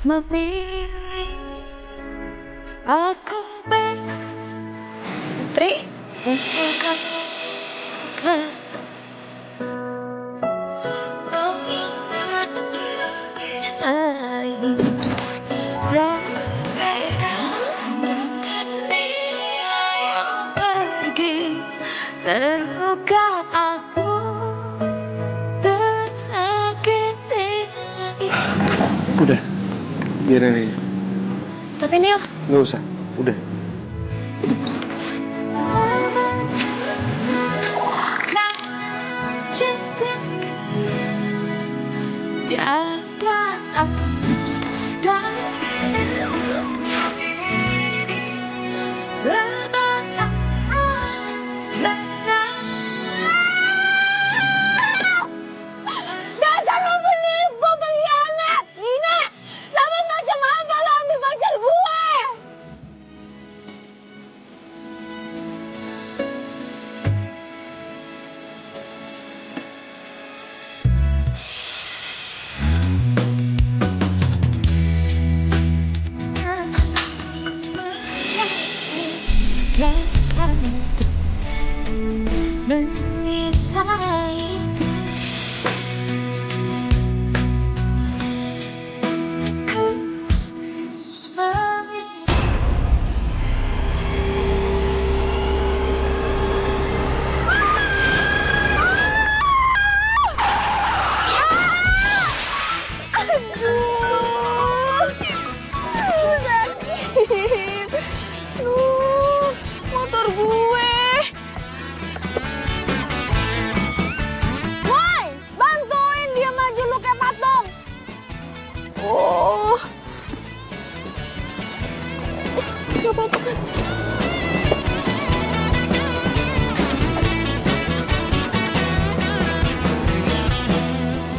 memilih aku Tri, terluka aku tersakiti. Udah, biarin aja. tapi Nil, Nggak usah, udah. Cinta jaga aku dasar lo penipu, pengkhianat, Gina. Sama macam apa lo ambil pacar gue? Sakit. Motor gue. Woi, bantuin dia maju lu kayak patung. Oh. Gak apa-apa kan?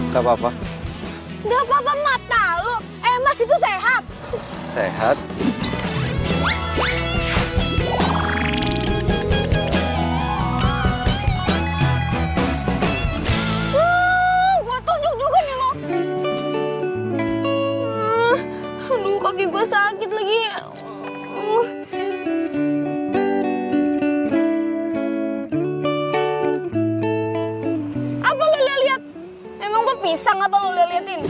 Gak apa-apa. Gak apa-apa mata lu. Mas itu sehat. Sehat. Gua tunjuk juga nih lo. Aduh, kaki gue sakit lagi. Apa lo lihat-lihat? Emang gue pisang apa lo lihat-liatin?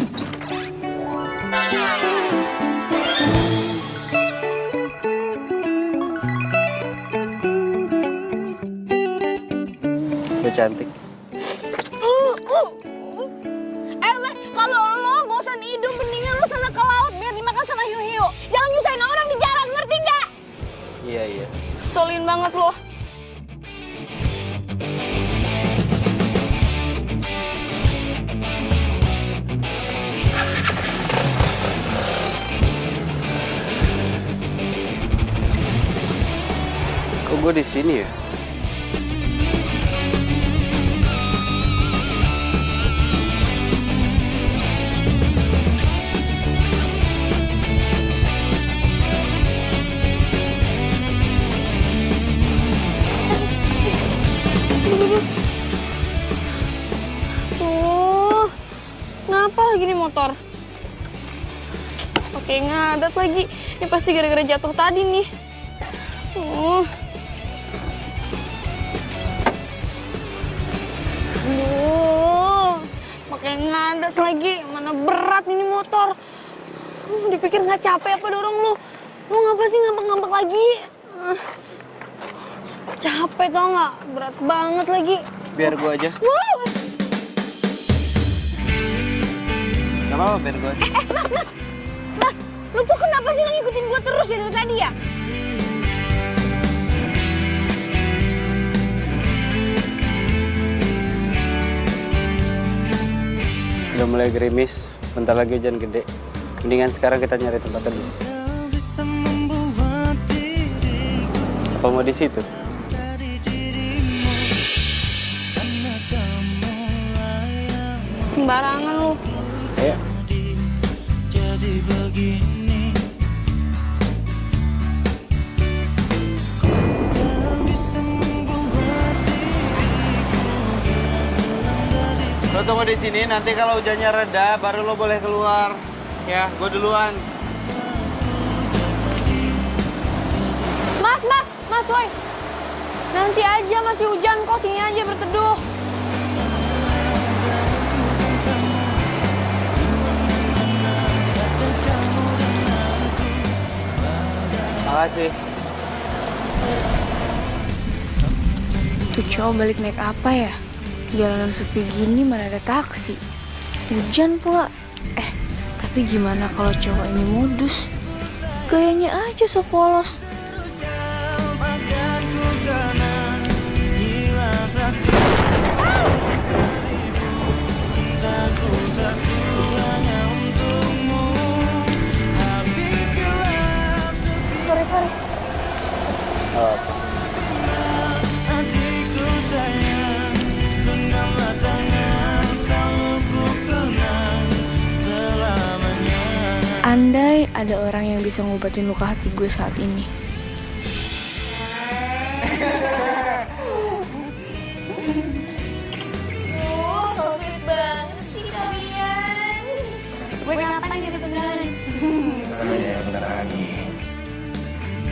Udah cantik. Mas, kalau lo bosan hidup, mendingan lo sana ke laut biar dimakan sama hiu-hiu. Jangan nyusahin orang di jalan, ngerti nggak? Iya, iya. Selin banget lo. Kok gue di sini ya? Kenapa lagi nih motor? Oke, ngadat lagi. Ini pasti gara-gara jatuh tadi nih. Pakai ngadat lagi. Mana berat ini motor. Dipikir nggak capek apa dorong lu? Lu ngapa sih ngambek-ngambek lagi? Capek tau nggak? Berat banget lagi. Biar gue aja. Wow. Gak apa-apa, biar gue aja. Mas, lu tuh kenapa sih lu ngikutin gua terus ya dari tadi ya? Udah mulai gerimis, bentar lagi hujan gede. Mendingan sekarang kita nyari tempat teduh. Apa mau di situ? Sembarangan lu. Ayo. Jadi begini, ku tak bisa membuat diriku hilang dari. Lo tunggu di sini, nanti kalau hujannya reda baru lo boleh keluar. Ya, gue duluan. Mas, woi. Nanti aja, masih hujan kok, sini aja berteduh. Makasih. Tuh cowok balik naik apa ya? Jalanan sepi gini mana ada taksi. Hujan pula. Tapi gimana kalau cowok ini modus? Gayanya aja so polos. Sorry. Oh. Hatiku sayang, genggamlah tangan, selalu ku kenang selamanya. Andai ada orang yang bisa ngobatin luka hati gue saat ini. So sweet banget sih kalian. Gue kapan jadi beneran? Bentar lagi.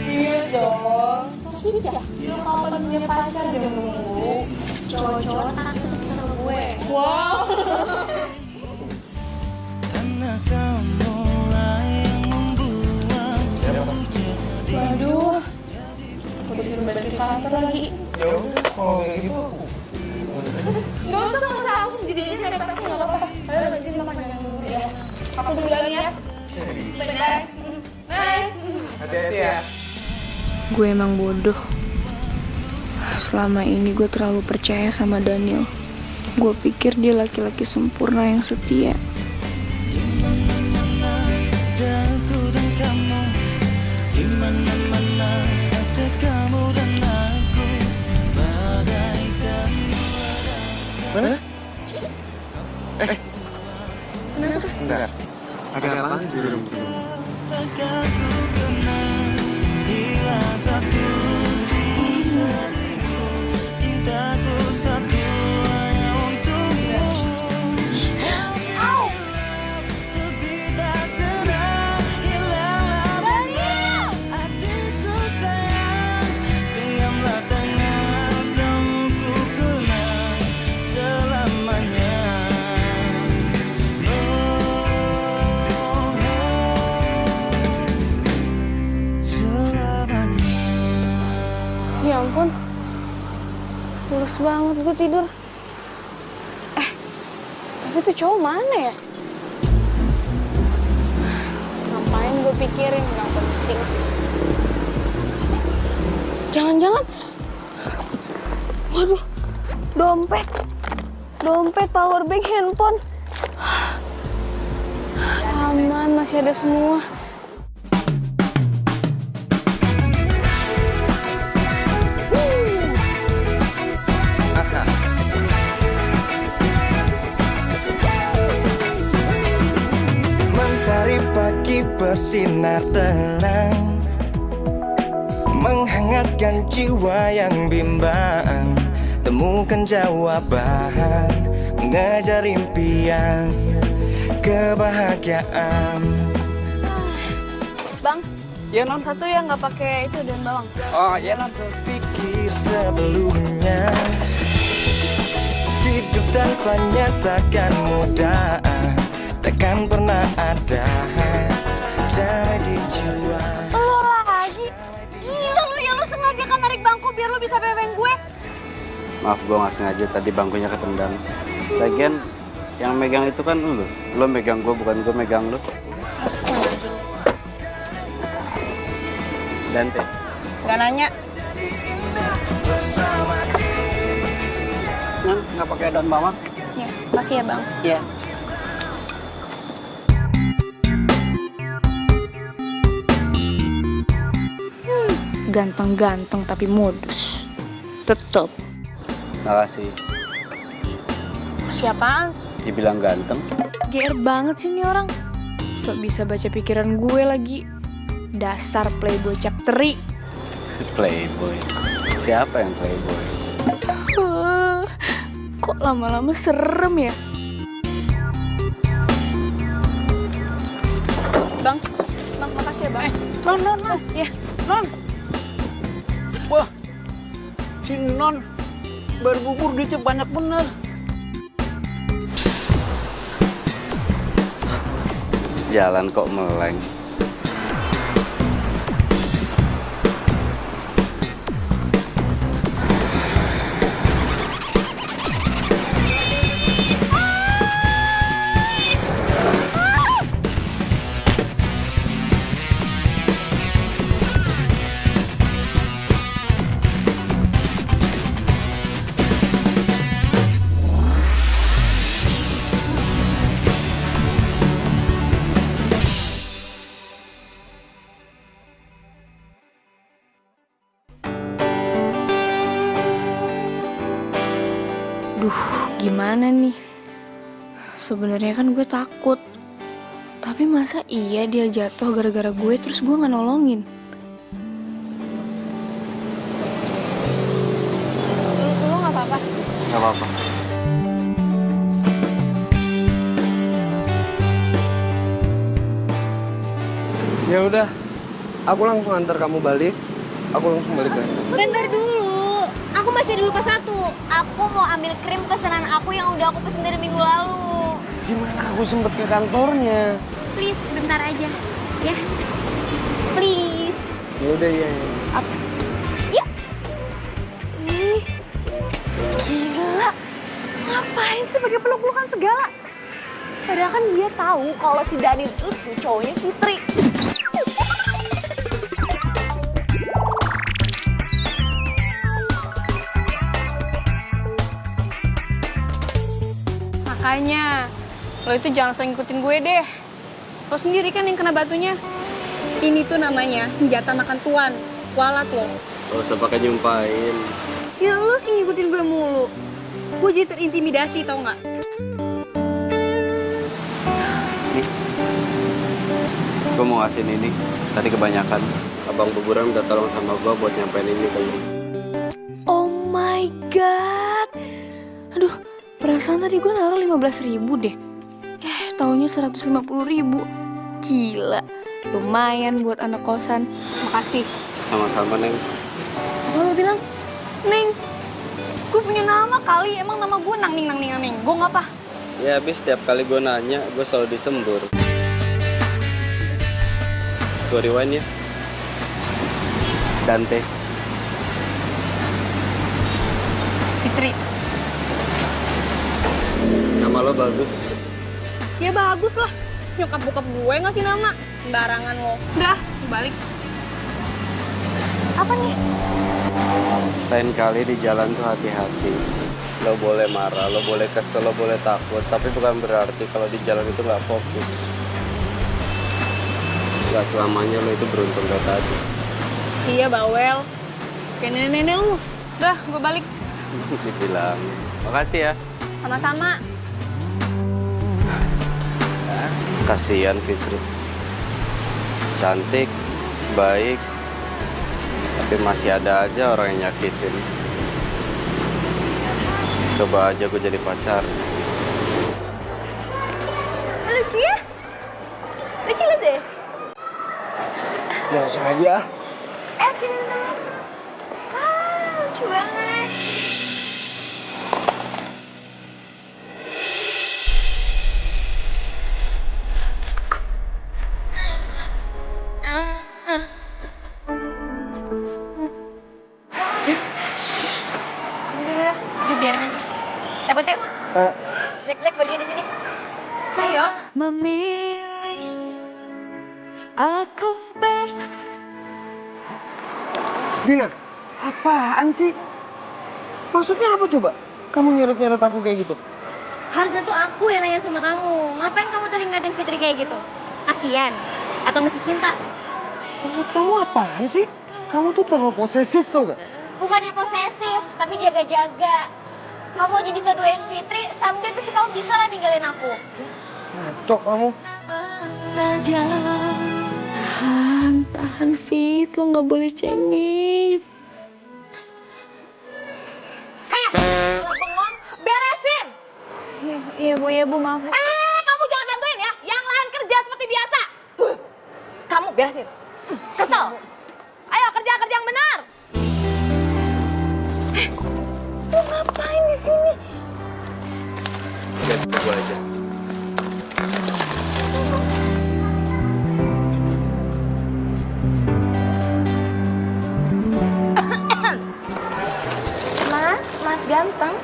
Iya dong. Sudah. Lu kapan punya pacar udah menunggu. Cowok-cowok takut sama gue. Wow. Karena kamu lah yang membuat aku jadi. Waduh. Aku disuruh balik ke kantor lagi. Ya udah, kalau kayak gitu. Gak usah langsung jadinya naik taksi gak apa-apa. Ayo lanjut makan jangan dulu ya. Aku duluan ya. Bentar. Bye. Hati-hati ya. Gue emang bodoh. Selama ini gue terlalu percaya sama Daniel. Gue pikir dia laki-laki sempurna yang setia. Dimana-mana ada aku dan kamu, dimana-mana ada kamu dan aku, bagaikan Mana? Bentar. Ada apaan di dalam itu? aku kenal. Hilang satu seribu, cintaku satu hanya untukmu. Tapi tak tenang, hilanglah hatiku sayang. Genggamlah tangan, selalu ku kenang selamanya. Ya ampun. Mulus banget gue tidur. Tapi tuh cowok mana ya? Ngapain gue pikirin, gak penting. Jangan-jangan. Waduh, dompet, powerbank, handphone. Aman, masih ada semua. Mentari pagi bersinar terang, menghangatkan jiwa yang bimbang. Temukan jawaban, mengejar impian, kebahagiaan. Bang, Iya, Non. satu yang nggak pakai itu daun bawang. Oh, iya, Non. Pikir sebelumnya, hidup tanpanya takkan mudah, takkan pernah ada damai di jiwa. Lo lagi? Gila lu ya, lu sengaja kan narik bangku biar lu bisa pepeng gue? Maaf, gue nggak sengaja tadi bangkunya ketendang. Lagian yang megang itu kan lu. Lo megang gue, bukan gue megang lu. Dante. Gak nanya. Non, nggak pakai daun bawang? Ya, makasih ya bang. Iya. Ganteng-ganteng tapi modus. Tetep. Makasih. Siapaan? Dibilang ganteng. GR banget sih nih orang. Sok bisa baca pikiran gue lagi. Dasar playboy chapteri. Playboy. Siapa yang playboy? Kok lama-lama serem ya? Bang, makasih ya, Bang. Non. Iya. Non. Wah, si Non berbubur duitnya banyak bener. Jalan kok meleng. Duh, gimana nih? Sebenarnya kan gue takut. Tapi masa iya dia jatuh gara-gara gue terus gue nggak nolongin? Lu nggak apa-apa? Gak apa-apa. Ya udah, aku langsung antar kamu balik. Aku langsung balik lagi. Bentar dulu, aku masih ada lupa satu. Aku mau ambil krim pesanan aku yang udah aku pesen dari minggu lalu. Gimana aku sempet ke kantornya? Please, bentar aja, ya. Please. Ya udah ya. Yuk. Ih, gila. Ngapain sih pakai peluk-pelukan segala? Padahal kan dia tahu kalau si Daniel itu cowoknya Fitri. Makanya, lo itu jangan langsung ngikutin gue deh. Lo sendiri kan yang kena batunya. Ini tuh namanya senjata makan tuan. Walat lo. Gak usah pakai nyumpain. Ya lo sih ngikutin gue mulu. Gue jadi terintimidasi tau nggak? Gue mau ngasihin ini. Tadi kebanyakan. Abang Buburan udah tolong sama gue buat nyampein ini ke lu. Oh my god. Aduh, perasaan tadi gue naruh 15.000 deh. Taunya 150.000. Gila, lumayan buat anak kosan. Makasih. Sama-sama, Neng. Apa lo bilang? Neng, gue punya nama kali. Emang nama gue Nang Ning. Gue ngapa? Ya habis setiap kali gue nanya, gue selalu disembur. Gue rewind ya. Dante. Fitri. Nama lo bagus. Ya bagus lah. Nyokap bokap gue ngasih nama. Sembarangan lo. Udah, balik. Apa nih? Lain kali di jalan tuh hati-hati. Lo boleh marah, lo boleh kesel, lo boleh takut. Tapi bukan berarti kalau di jalan itu nggak fokus. Gak selamanya lo itu beruntung kayak tadi. Iya, bawel. Kayak nenek-nenek lu. Udah, gue balik. Dibilang. Makasih ya. Sama-sama. Kasihan Fitri. Cantik, baik, tapi masih ada aja orang yang nyakitin. Coba aja gue jadi pacar. Lucu ya? Lucu liat deh. Jangan sengaja. Sini temen. Lucu banget. Biarin aja. Cabut yuk. Jelek-jelek bagian di sini. Ayo. Memilih aku Dina, apaan sih? Maksudnya apa coba? Kamu nyeret-nyeret aku kayak gitu? Harusnya tuh aku yang nanya sama kamu. Ngapain kamu tadi ngatain Fitri kayak gitu? Kasian? Atau masih cinta? Kamu apaan sih? Kamu tuh terlalu posesif tau gak? Bukannya posesif, tapi jaga-jaga. Kamu aja bisa doain Fitri, someday pasti kamu bisa lah ninggalin aku. Ngaco kamu. Tahan Fit, lo gak boleh cengit. Bengong, beresin! Iya bu, maaf bu. Kamu jangan bantuin ya, yang lain kerja seperti biasa. beresin. Kesel. Ayo kerja yang benar. Lu ngapain di sini? Biar gue aja. Mas ganteng.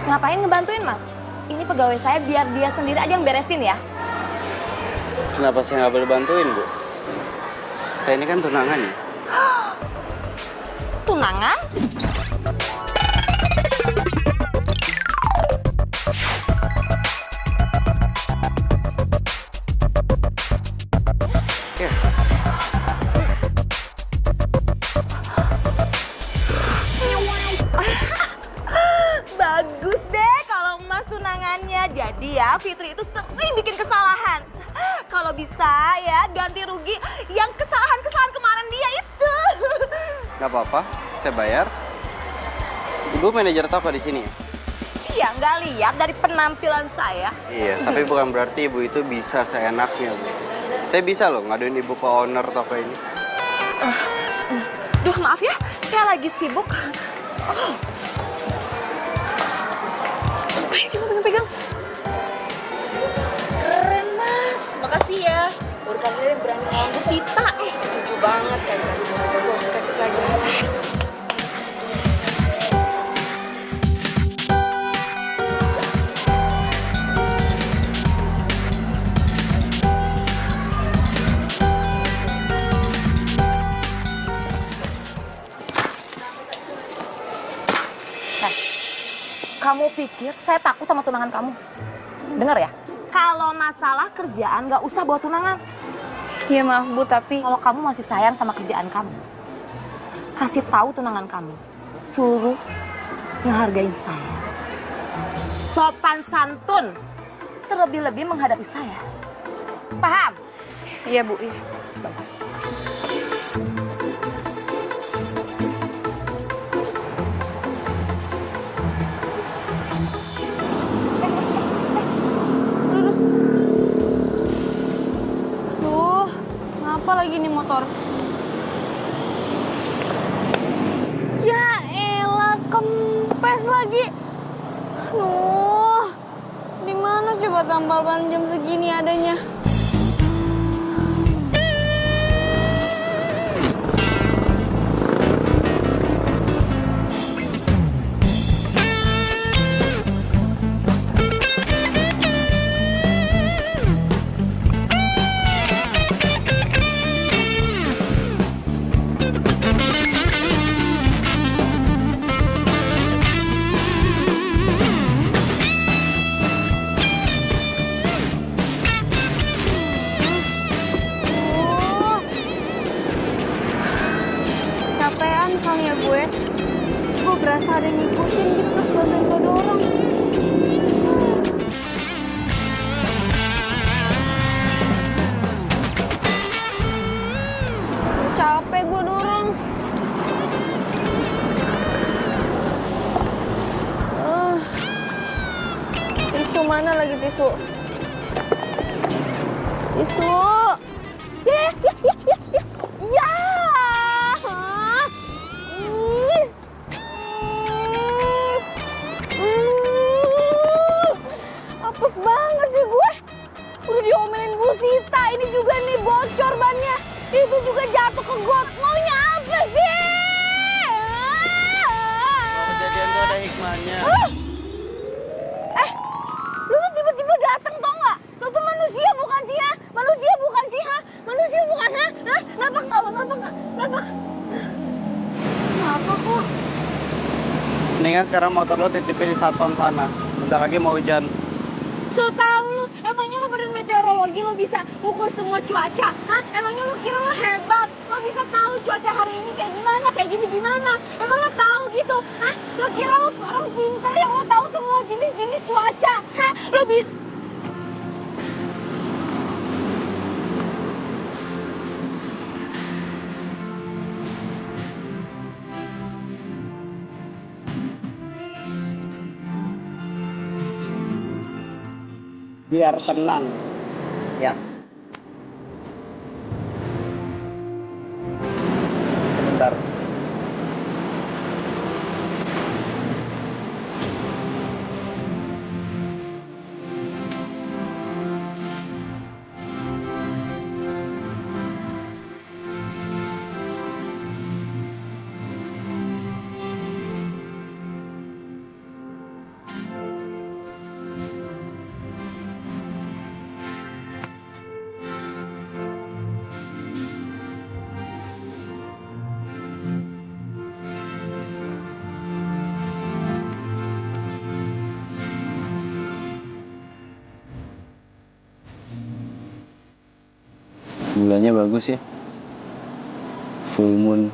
Ngapain ngebantuin Mas? Ini pegawai saya biar dia sendiri aja yang beresin ya. Kenapa saya nggak boleh bantuin, Bu? Saya ini kan tunangan ya. Tunangan? Ya. Bagus deh kalau Mas tunangannya. Jadi ya Fitri itu sering bikin kesalahan. Kalau bisa ya ganti rugi yang kesalahan-kesalahan kemarin dia itu. Nggak apa-apa, saya bayar. Ibu manajer toko di sini ya? Iya, nggak lihat dari penampilan saya. Iya, tapi bukan berarti ibu itu bisa seenaknya, Bu. Saya bisa loh ngaduin ibu ke owner toko ini. Duh, maaf ya, saya lagi sibuk. Ngapain sih pegang-pegang? Keren, Mas. Makasih ya. Baru kali ini berani ngelawan Bu Sita. Setuju banget kan. Gue harus kasih pelajaran. Kamu pikir saya takut sama tunangan kamu? Dengar ya, kalau masalah kerjaan nggak usah bawa tunangan. Ya maaf Bu, tapi Kalau kamu masih sayang sama kerjaan kamu, kasih tahu tunangan kamu, suruh ngehargain saya. Sopan santun, terlebih-lebih menghadapi saya. Paham? iya Bu, iya. Bagus. Duh, kenapa lagi nih motor? Ya elah, kempes lagi. Duh, di mana coba tambal ban jam segini adanya? Capean kali ya gue. Gue berasa ada yang ngikutin gitu terus bantuin gue dorong. Capek gue dorong. Tisu mana lagi tisu? Tisu. Ya. Apes banget sih gue. Udah diomelin Bu Sita, ini juga nih bocor bannya. Itu juga jatuh ke got. Maunya apa sih? Kejadian itu ada hikmahnya. Lu tuh tiba-tiba dateng tau nggak? Lu tuh manusia bukan sih ha? Manusia bukan sih ha? Manusia bukan ha? Hah? Kenapa nggak? Kenapa kok? Mendingan sekarang motor lo titipin di satpam sana. Bentar lagi mau hujan. So tau lu, emangnya lu badan meteorologi lo bisa ukur semua cuaca? Hah? Emangnya lu kira lo hebat? Lo bisa tahu cuaca hari ini kayak gimana, kayak gini gimana? Emang lo tahu gitu? Hah? Lo kira lo orang pintar yang lo tahu semua jenis-jenis cuaca? Hah? Lo bisa... Biar tenang, ya. Bulannya bagus ya. Full moon.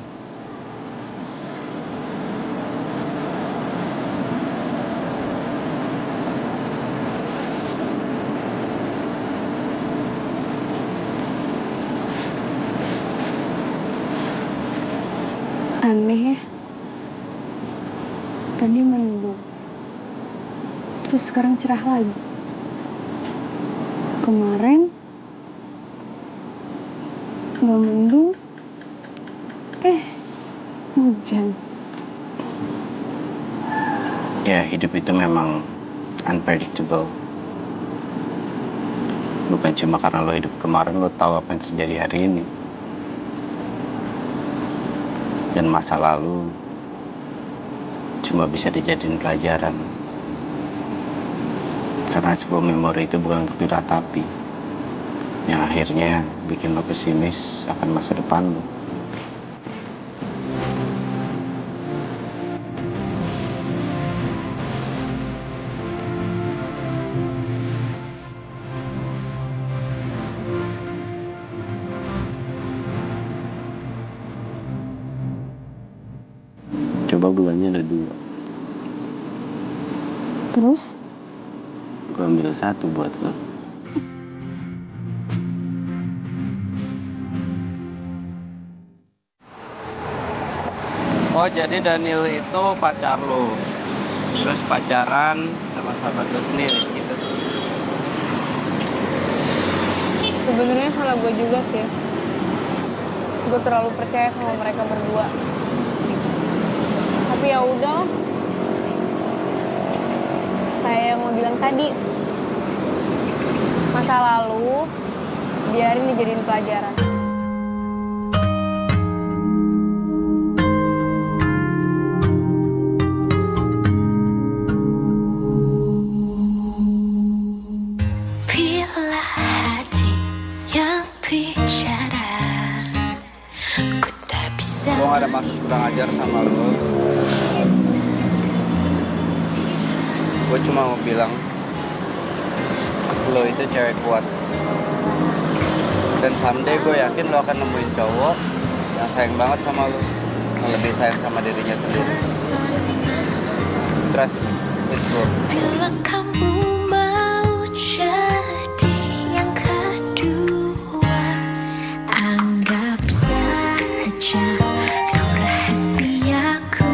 Aneh ya. Tadi mendung. Terus sekarang cerah lagi. Kemarin nggak mendung. Hujan. Ya, hidup itu memang unpredictable. Bukan cuma karena lo hidup kemarin, lo tahu apa yang terjadi hari ini. Dan masa lalu cuma bisa dijadiin pelajaran. Karena sebuah memori itu bukan untuk diratapi. Yang akhirnya bikin lo pesimis akan masa depan lo. Coba bulannya ada 2. Terus? Gue ambil 1 buat lo. Oh, jadi Daniel itu pacar lo. Terus pacaran sama sahabat lo sendiri gitu. Sebenarnya salah gue juga sih. Gue terlalu percaya sama mereka berdua. Tapi ya udah, kayak yang lo bilang tadi, masa lalu biarin dijadiin pelajaran. Bila hati yang bicara, ku tak bisa. Gue gak ada maksud kurang ajar sama lo. Gue cuma mau bilang, lo itu cewek kuat. Dan someday gue yakin lo akan nemuin cowok yang sayang banget sama lo, yang lebih sayang sama dirinya sendiri. Trust me, it's worth it. Bila kamu mau jadi yang kedua, anggap saja kau rahasiaku.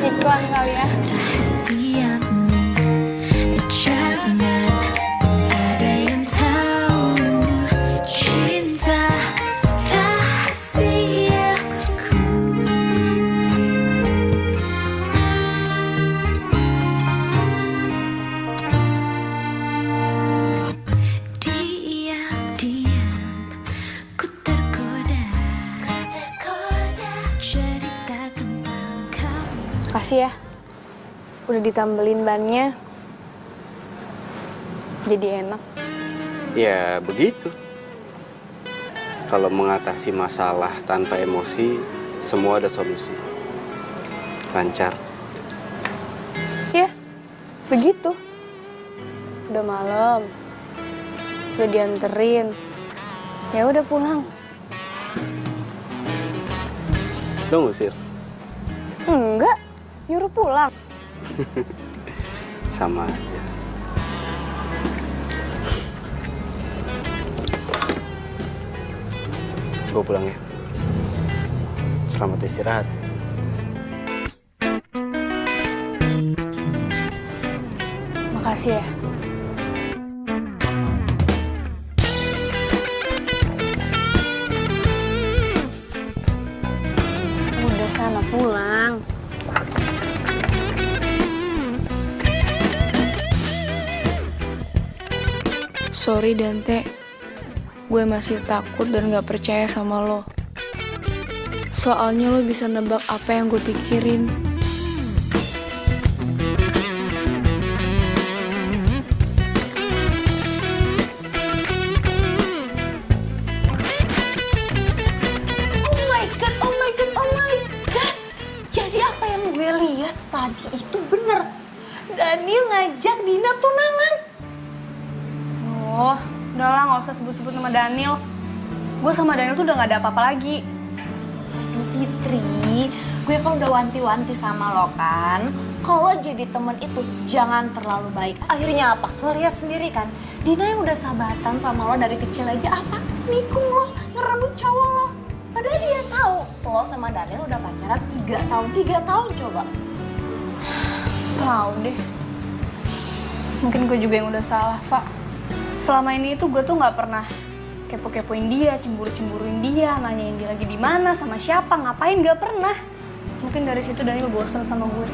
Iklan kali ya. Rahasiamu, jangan ada yang tahu cinta rahasiaku. Diam-diam ku tergoda cerita tentang kamu. Kasih ya. Udah ditambelin bannya. Jadi enak. Ya begitu. Kalau mengatasi masalah tanpa emosi, semua ada solusi. Lancar. Ya, begitu. Udah malam. Udah dianterin. Ya udah pulang. Lo ngusir? Enggak, nyuruh pulang. Sama aja. Gue pulang ya. Selamat istirahat. Makasih ya. Udah sana pulang. Sorry Dante, gue masih takut dan gak percaya sama lo. Soalnya lo bisa nebak apa yang gue pikirin. Oh my god, oh my god, oh my god. Jadi apa yang gue lihat tadi itu bener. Daniel ngajak Dina tunangan. Oh, Udah lah, nggak usah sebut-sebut nama Daniel. Gue sama Daniel tuh udah nggak ada apa-apa lagi. Aduh Fitri, gue kan udah wanti-wanti sama lo kan. Kalau jadi temen itu jangan terlalu baik. Akhirnya apa? Lo lihat sendiri kan, Dina yang udah sahabatan sama lo dari kecil aja apa? Nikung lo, ngerebut cowok lo. Padahal dia tahu lo sama Daniel udah pacaran 3 tahun. 3 tahun coba. Tahu deh. Mungkin gue juga yang udah salah, Fa. Selama ini tuh gue tuh nggak pernah kepo-kepoin dia, cemburu-cemburuin dia, nanyain dia lagi di mana, sama siapa, ngapain, nggak pernah. Mungkin dari situ Daniel bosan sama gue.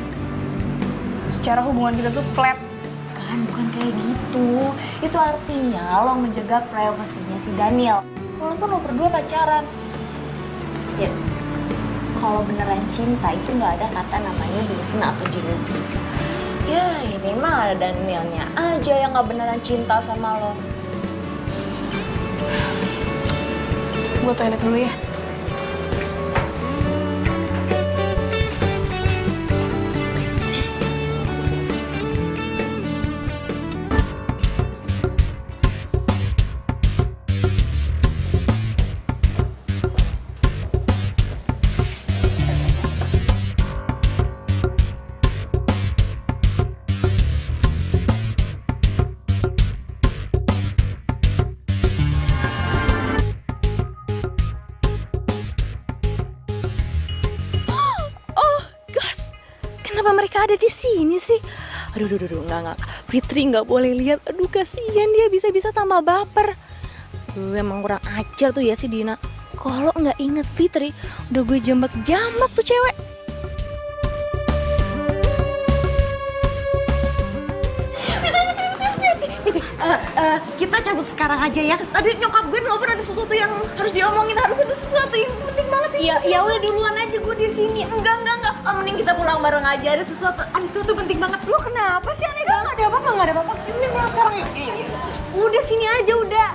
Secara hubungan kita tuh flat. Kan bukan kayak gitu. Itu artinya lo menjaga privasinya si Daniel. Walaupun lo berdua pacaran. Ya, kalau beneran cinta itu nggak ada kata namanya bosan atau jenuh. Ya ini mah ada Danielnya aja yang nggak beneran cinta sama lo. Gue toilet dulu ya. Kenapa mereka ada di sini sih? Aduh, enggak. Fitri nggak boleh lihat. Aduh, kasihan dia bisa-bisa tambah baper. Emang kurang ajar tuh ya si Dina. Kalau nggak inget Fitri, udah gue jambak-jambak tuh cewek. Kita cabut sekarang aja ya. Tadi nyokap gue nelfon ada sesuatu yang harus diomongin, harus ada sesuatu yang penting banget ya. Ya udah duluan aja gue di sini. Enggak. Mending kita pulang bareng aja. Ada sesuatu penting banget. Lu kenapa sih aneh banget? Enggak ada apa-apa. Mending pulang sekarang yuk. Udah sini aja udah.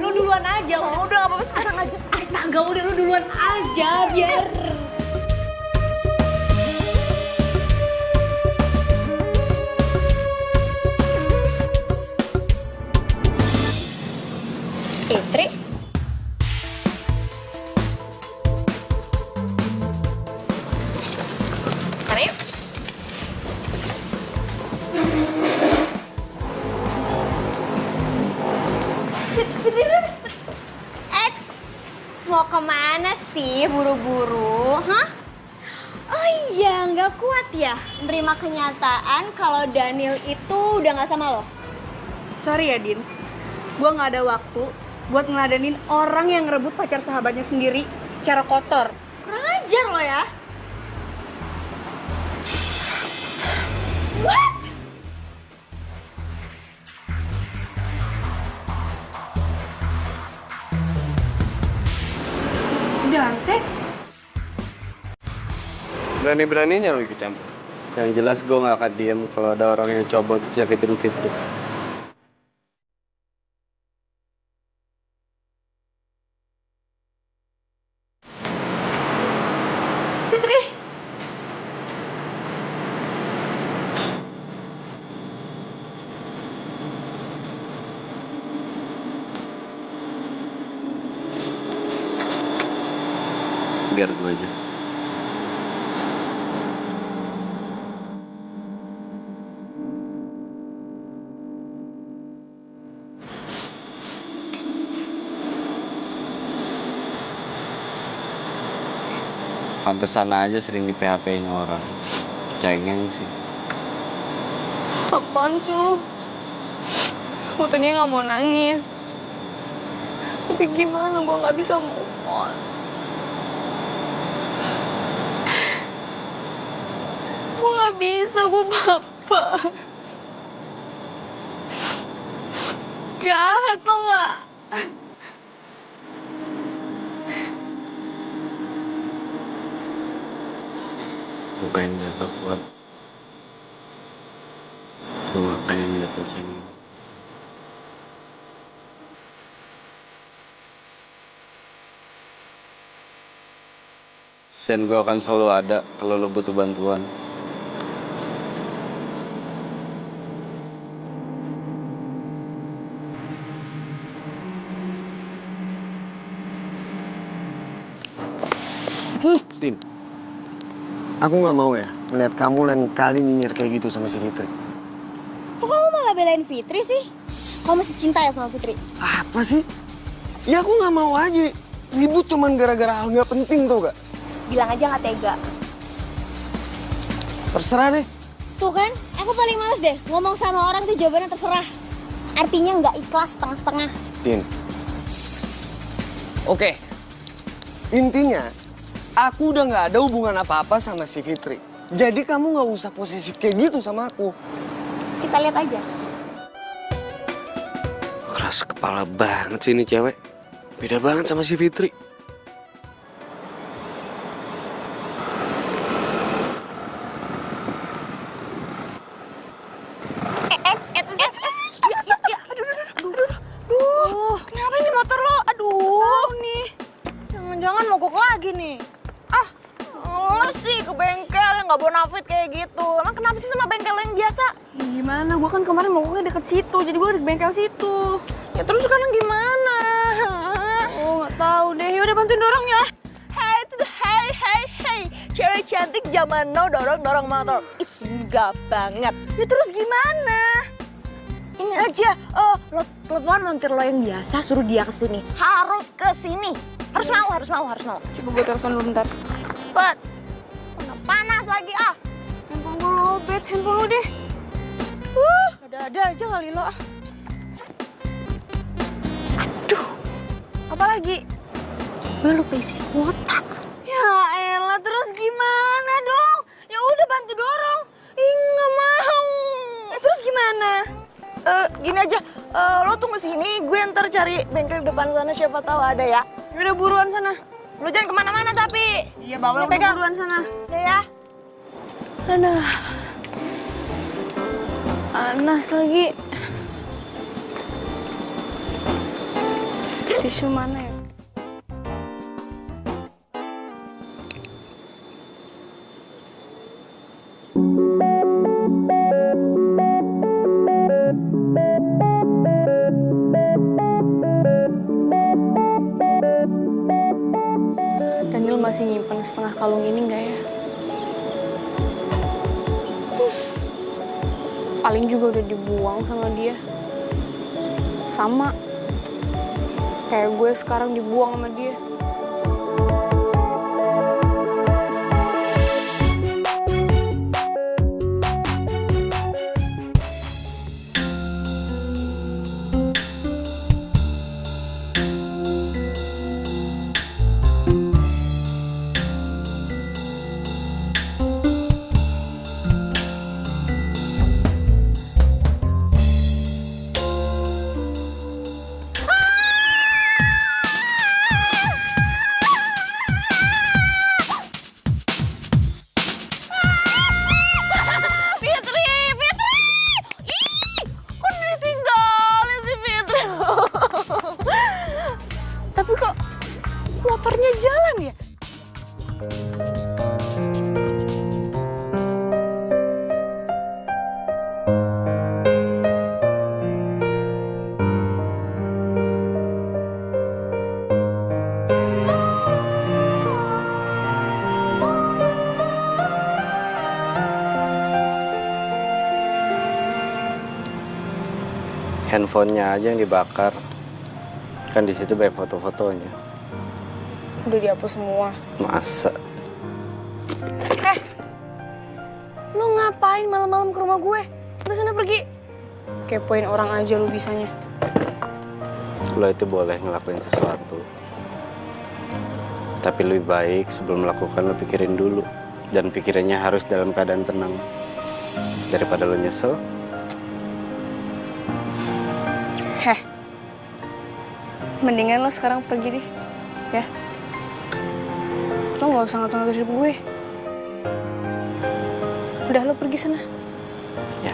Lu duluan aja. Udah enggak apa-apa sekarang aja. Astaga, udah lu duluan aja biar. Fitri? Sana yuk. Fitri, mau kemana sih buru-buru? Hah? Oh iya, nggak kuat ya menerima kenyataan kalau Daniel itu udah nggak sama lo? Sorry ya, Din. Gue nggak ada waktu buat ngeladenin orang yang ngerebut pacar sahabatnya sendiri secara kotor. Kurang ajar lo ya. What? Dante? Berani-beraninya lu ikut campur. Yang jelas gue gak akan diem kalau ada orang yang coba untuk nyakitin Fitri. Fitri? Biar gue aja. Pantesan aja sering di PHP-in orang. Cengeng sih. Apaan sih lu? Lu tadinya nggak mau nangis. Tapi gimana gue nggak bisa move on. Gue nggak bisa, gue baper. Jahat tau nggak? Bukain jatuh kuat. Gue gak pengen jatuh cengeng. Dan gue akan selalu ada kalau lo butuh bantuan. Din, aku nggak mau ya melihat kamu lain kali nyinyir kayak gitu sama si Fitri. Kok kamu malah belain Fitri sih? Kamu masih cinta ya sama Fitri? Apa sih? Ya aku nggak mau aja. Ribut cuman gara-gara hal nggak penting tau gak? Bilang aja nggak tega. Terserah deh. Tuh kan, aku paling males deh ngomong sama orang tuh jawabannya terserah. Artinya nggak ikhlas setengah-setengah. Din. Oke. Intinya, aku udah nggak ada hubungan apa-apa sama si Fitri. Jadi kamu nggak usah posesif kayak gitu sama aku. Kita lihat aja. Keras kepala banget sih ini cewek. Beda banget sama si Fitri. Aduh, kenapa ini motor lo? Aduh, nih. Jangan-jangan mogok lagi nih. Ah, lo sih ke bengkel yang nggak bonafit kayak gitu. Emang kenapa sih sama bengkel yang biasa? Ya, gimana? Gue kan kemarin mogoknya deket situ, jadi gue di bengkel situ. Ya terus sekarang gimana? Oh, nggak tahu deh. Yaudah bantuin dorongnya. Hey, cewek cantik zaman now dorong motor. It's enggak banget. Ya terus gimana? Ini aja, lo telepon montir lo yang biasa, suruh dia kesini. Harus kesini. Harus mau. Coba gue telepon dulu bentar. Cepet. Panas lagi ah. Handphone gue lobet, handphone lu deh. Ada aja kali lo ah. Apa lagi? Gue lupa isi kuota. Ya elah, terus gimana dong? Ya udah bantu dorong. Ih, nggak mau. Terus gimana? Gini aja, lo tunggu sini, gue ntar cari bengkel depan sana, siapa tahu ada ya. Ya udah buruan sana. Lo jangan kemana-mana tapi. Iya, bawa Ini pegang. buruan sana. Ya. Aduh. Panas lagi. Tisu mana ya? Daniel masih nyimpen setengah kalung ini nggak ya? Paling juga udah dibuang sama dia. Sama kayak gue sekarang dibuang sama dia. Tapi kok motornya jalan ya? Handphonenya aja yang dibakar. Kan di situ banyak foto-fotonya. Udah dihapus semua. Masa? Lu ngapain malam-malam ke rumah gue? Udah sana pergi. Kepoin orang aja lu bisanya. Lo itu boleh ngelakuin sesuatu. Tapi lebih baik sebelum melakukan lo pikirin dulu. Dan pikirannya harus dalam keadaan tenang. Daripada lo nyesel. Mendingan lo sekarang pergi deh, ya. Lo gak usah ngatur-ngatur hidup gue. Udah, lo pergi sana. Ya.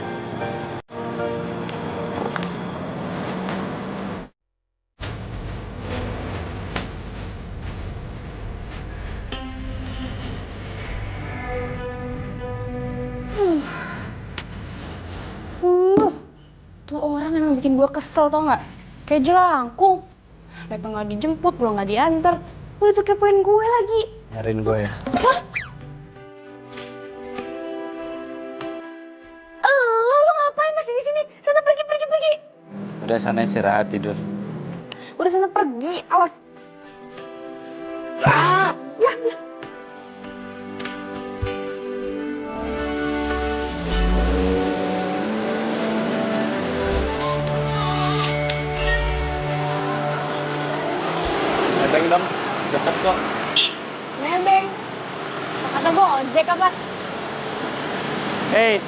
Tuh orang emang bikin gue kesel, tau gak? Kayak jelangkung. Datang nggak dijemput, pulang nggak diantar. Udah tuh kepoin gue lagi. Nyariin gue ya. Lo ngapain masih di sini? Sana pergi. Udah sana istirahat tidur. Udah sana pergi, awas. Ya. Nebeng dong, deket kok. Nebeng. Kata gue ojek apa? Hei,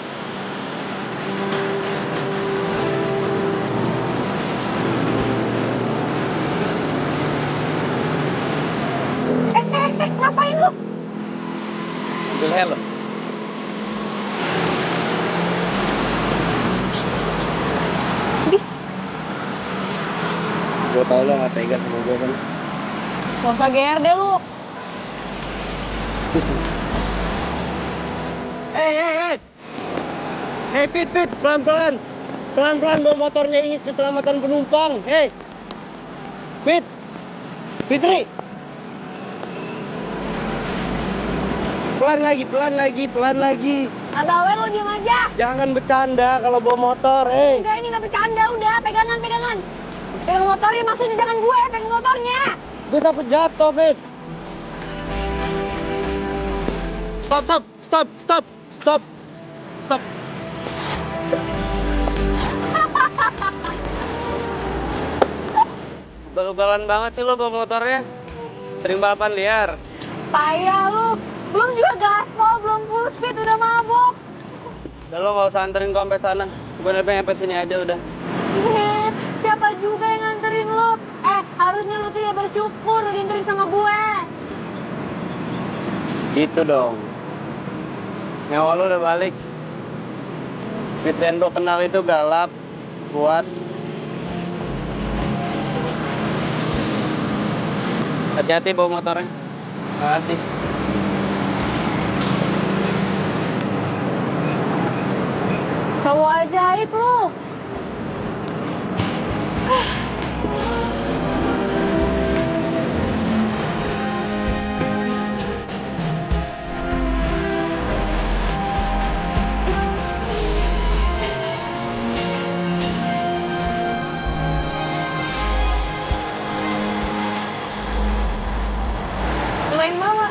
Ngapain lu? ambil helm. Gue tau lo gak tega sama gue kan. Gak usah GR deh lu. Hei, Pit, pelan-pelan. Pelan-pelan bawa motornya, ingat keselamatan penumpang. Hei, Pit, Fitri. Pelan lagi. Atau lu diem aja. Jangan bercanda kalau bawa motor, Enggak, ini gak bercanda, udah. Pegangan. Pegang motornya, maksudnya jangan gue, pegang motornya. Gue takut jatuh, Pit. Stop. Balu-balan banget sih lo bawa motornya. Sering balapan liar. Payah lu. Belum juga gaspol, belum full speed, udah mabuk. Udah lo gak usah anterin gue sampai sana. Gue nebeng sampai sini aja udah. Siapa juga yang nganterin lu? Harusnya lu tuh ya bersyukur udah dianterin sama gue. Gitu dong. Nyawa lo udah balik. Pit yang lo kenal itu galak, kuat. Hati-hati bawa motornya. Makasih. Cowok ajaib lu. Lu yang bawa.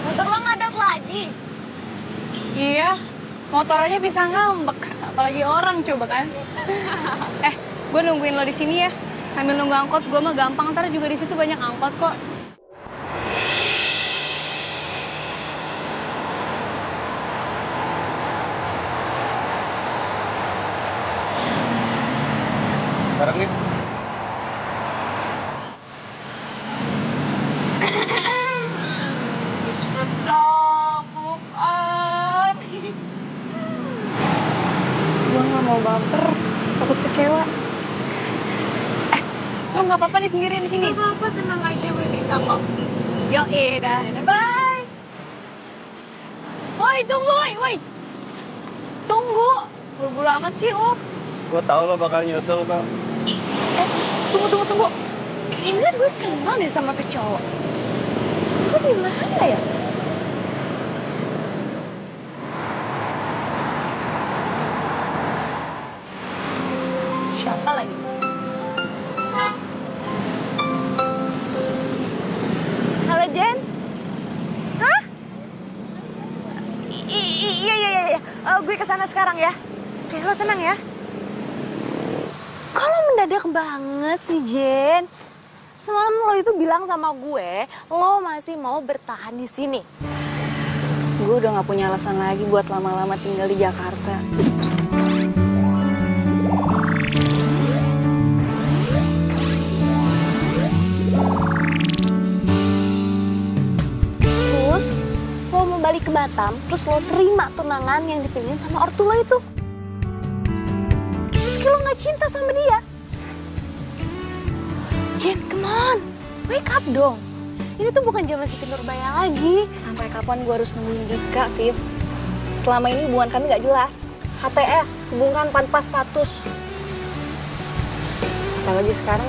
Motor lo ngadat lagi? Iya, motor aja bisa ngambek, apalagi orang coba kan. Gue nungguin lo di sini ya. Sambil nunggu angkot, gue mah gampang, ntar juga di situ banyak angkot kok. Bareng nih. Gue gak mau baper, takut kecewa. Lo gak apa-apa nih sendirian di sini? Gak apa-apa, tenang aja, gue bisa kok. Yo, dah. Bye. Woi, tunggu, woi. Tunggu. Buru-buru amat sih lo. Gue tau lo bakal nyusul kok. Tunggu. Kayaknya gue kenal deh sama tuh cowok. Kok di mana ya? Siapa lagi? Halo Jen? Hah? Iya. Gue kesana sekarang ya. Oke, lo tenang ya. Kok lo mendadak banget sih, Jen? semalam lo itu bilang sama gue, lo masih mau bertahan di sini. Gue udah gak punya alasan lagi buat lama-lama tinggal di Jakarta. Terus lo mau balik ke Batam, terus lo terima tunangan yang dipilihin sama ortu lo itu. Meski lo gak cinta sama dia. Jen, come on, wake up dong. Ini tuh bukan zaman Siti Nurbaya lagi. Sampai kapan gue harus nungguin Dika, Sif? Selama ini hubungan kami gak jelas. HTS, hubungan tanpa status. Apalagi sekarang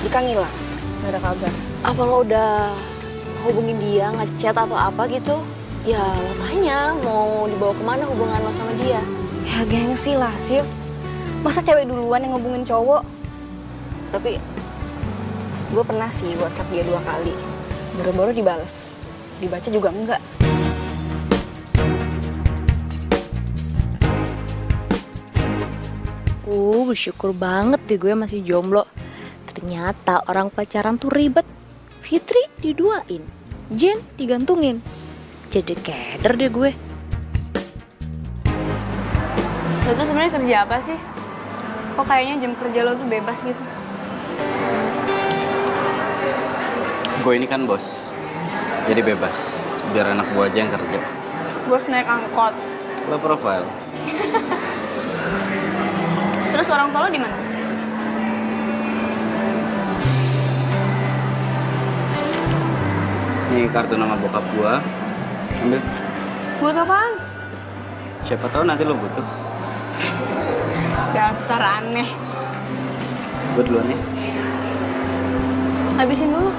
Dika ngilang, gak ada kabar. Apa lo udah hubungin dia, ngechat atau apa gitu? Ya lo tanya mau dibawa kemana hubungan lo sama dia. Ya gengsi lah, Sif. Masa cewek duluan yang ngubungin cowok? Tapi gue pernah sih WhatsApp dia 2 kali. Baru-baru dibales. Dibaca juga enggak. Bersyukur banget deh gue masih jomblo. Ternyata orang pacaran tuh ribet. Fitri diduain, Jen digantungin. Jadi keder deh gue. Lo tuh sebenarnya kerja apa sih? Kok kayaknya jam kerja lo tuh bebas gitu? Gue ini kan bos, jadi bebas. Biar anak gue aja yang kerja. Bos naik angkot. Lo profile. Terus orang tua lo di mana? Nih kartu nama bokap gue, ambil. Buat apaan? Siapa tahu nanti lo butuh. Dasar aneh. Gue duluan ya. Habisin dulu.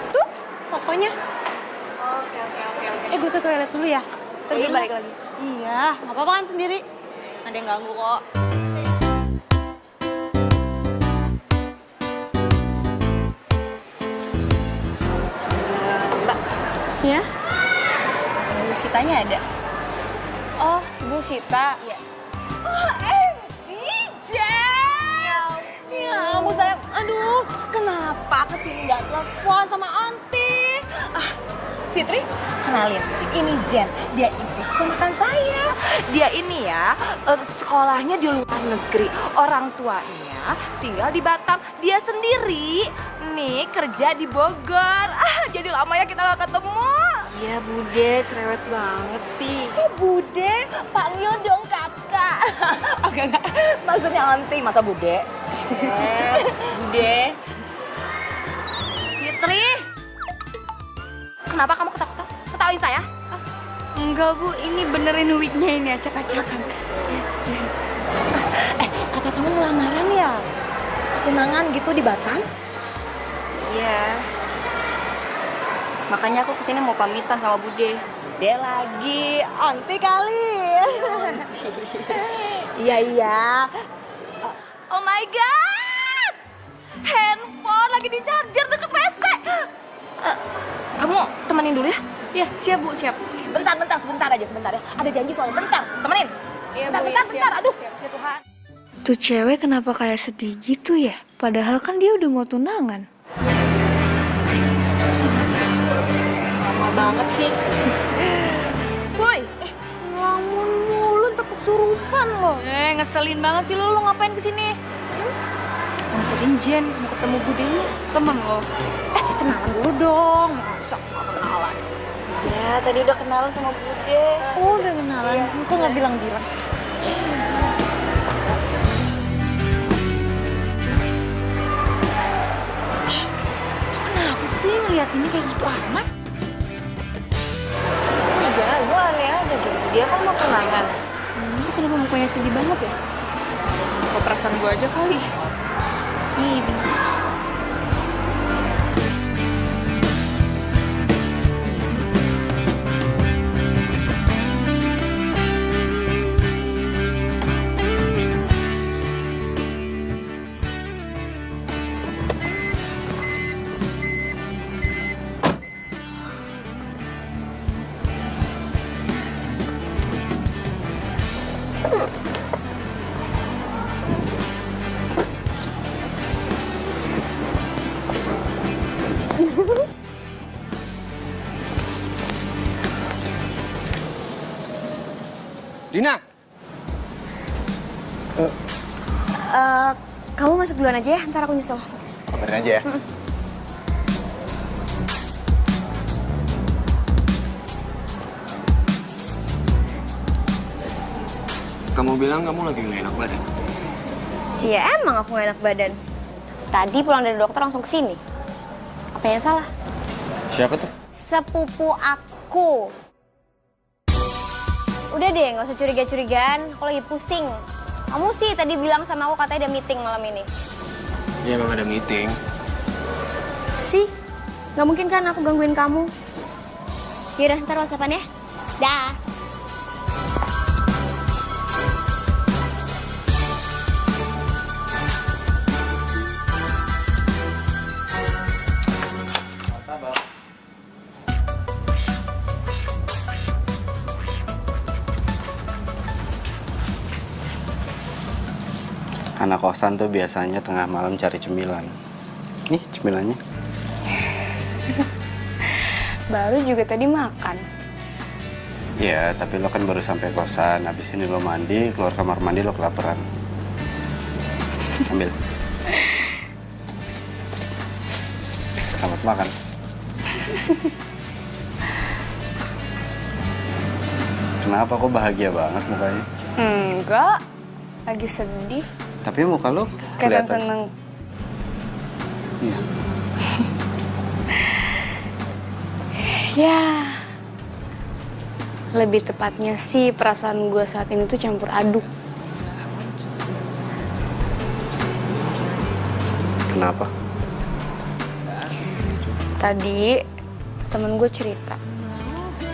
Tuh, tokonya. Oke. Gue ke toilet dulu ya. Terus Iya. balik lagi. Iya, nggak apa-apa kan sendiri. Ada yang ganggu kok. Mbak, Ya? Bu Sitanya ada? Oh, Bu Sita. Iya. OMG, Jen! Ya ampun sayang, aduh kenapa kesini nggak telepon sama Aunty? Fitri, kenalin, ini Jen, dia itu keponakan saya. Dia ini ya, sekolahnya di luar negeri. Orang tuanya tinggal di Batam. Dia sendiri nih kerja di Bogor. Jadi lama ya kita gak ketemu. Iya, Bude, cerewet banget sih. Oh Bude, panggil dong kakak. Oke enggak, maksudnya Aunty, masa Bude? Bude. Fitri, kenapa kamu ketakutan? Ketawain saya? Enggak Bu, ini benerin wignya ini acak-acakan. Kata kamu lamaran ya? Tunangan gitu di Batam? Iya. Makanya aku kesini mau pamitan sama Bude. Dia lagi Aunty kali. Iya. Oh my God! Handphone lagi di charger deket WC. Kamu temenin dulu ya? Ya, siap Bu, siap. Sebentar aja ya. Ada janji soalnya, bentar, temenin. Iya, Bu, Bentar, ya, siap, aduh. siap. Ya Tuhan. Tuh cewek kenapa kayak sedih gitu ya? Padahal kan dia udah mau tunangan. Lama banget sih. Woi, ngelamun mulu ntar kesurupan lo. Ngeselin banget sih lo ngapain kesini? Anterin Jen, mau ketemu Budenya. Temen lo. Kenalan dulu dong. Masa nggak kenalan? Ya, tadi udah kenalan sama Bude. Oh, udah kenalan. Kok nggak bilang-bilang sih? Kenapa sih ngeliat ini kayak gitu amat? Iya, gue aneh aja gitu. Dia kan mau tunangan. Kenapa mukanya sedih banget ya? Kok perasaan gue aja kali? Ibi. Dina! Kamu masuk duluan aja ya, ntar aku nyusul. Kabarin aja ya. Kamu bilang kamu lagi gak enak badan. Iya emang aku gak enak badan. Tadi pulang dari dokter langsung kesini. Apa yang salah? Siapa tuh? Sepupu aku. Udah deh, gak usah curiga-curigaan. Aku lagi pusing. Kamu sih tadi bilang sama aku katanya ada meeting malam ini. Iya emang ada meeting. Sih, gak mungkin kan aku gangguin kamu. Yaudah, ntar WhatsApp-an ya. Dah. Anak kosan tuh biasanya tengah malam cari cemilan. Nih cemilannya. Baru juga tadi makan. Ya, tapi lo kan baru sampai kosan. Habis ini lo mandi, keluar kamar mandi lo kelaparan. Ambil. Selamat makan. Kenapa kok bahagia banget mukanya? Enggak, lagi sedih. Tapi muka lo Kelihatan seneng. Iya. Ya, lebih tepatnya sih perasaan gue saat ini tuh campur aduk. Kenapa? Tadi temen gue cerita,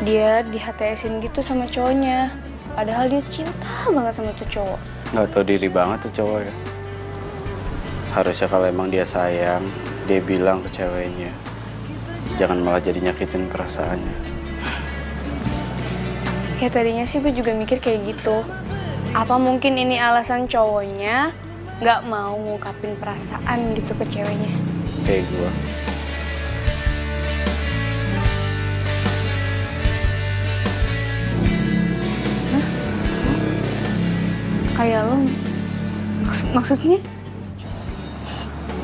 dia di HTS-in gitu sama cowoknya. Padahal dia cinta banget sama tuh cowok. Nggak tahu diri banget tuh cowok ya. Harusnya kalau emang dia sayang, dia bilang ke ceweknya. Jangan malah jadi nyakitin perasaannya. Ya tadinya sih gue juga mikir kayak gitu. Apa mungkin ini alasan cowoknya nggak mau ngungkapin perasaan gitu ke ceweknya? Kayak gue. Kayak lo, maksudnya?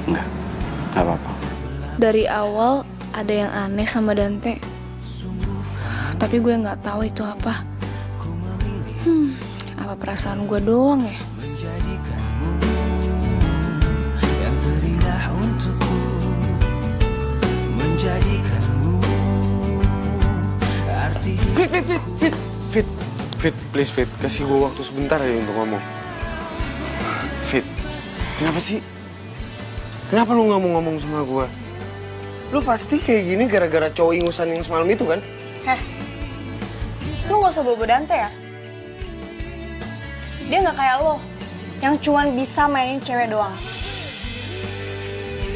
Nggak apa-apa. Dari awal ada yang aneh sama Dante, tapi gue nggak tahu itu apa. Apa perasaan gue doang ya? Yang terindah untukku menjadikanmu arti. Fit, please Fit, kasih gue waktu sebentar aja untuk ngomong. Fit, kenapa sih? Kenapa lu nggak mau ngomong sama gue? Lu pasti kayak gini gara-gara cowok ingusan yang semalam itu kan? Lu nggak usah bobo Dante ya? Dia nggak kayak lo, yang cuman bisa mainin cewek doang.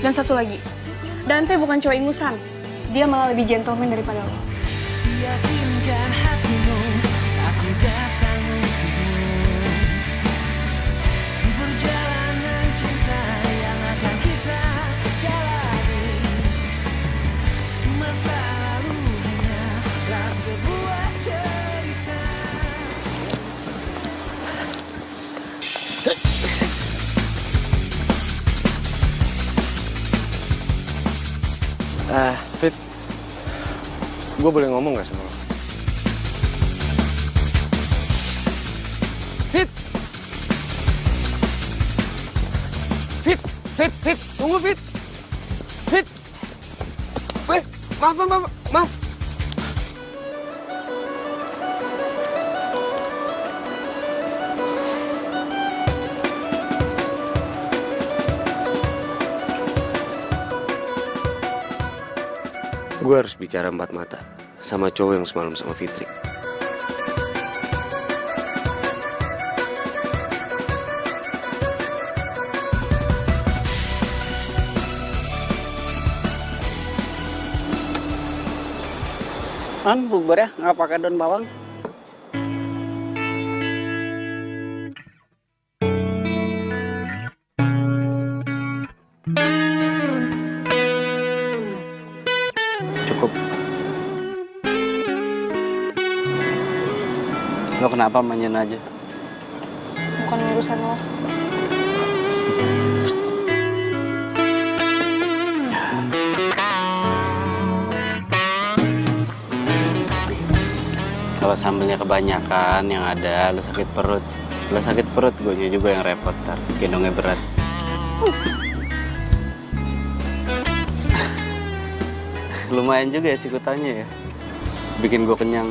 Dan satu lagi, Dante bukan cowok ingusan. Dia malah lebih gentleman daripada lo. Yakinkan hatimu, aku datang untukmu. Perjalanan cinta yang akan kita jalani. Masa lalu hanyalah sebuah cerita. Fit, gue boleh ngomong gak sama lo? Fit! Fit, tunggu Fit! Fit! Maaf. Gue harus bicara empat mata sama cowok yang semalam sama Fitri. An, bubur ya, nggak pakai daun bawang. Cukup. Lo kenapa manjain aja? Bukan urusan lo. Kalau sambelnya kebanyakan yang ada lo sakit perut. Lo sakit perut, gue juga yang repot ntar. Gendongnya berat. Lumayan juga ya sikutannya ya. Bikin gue kenyang.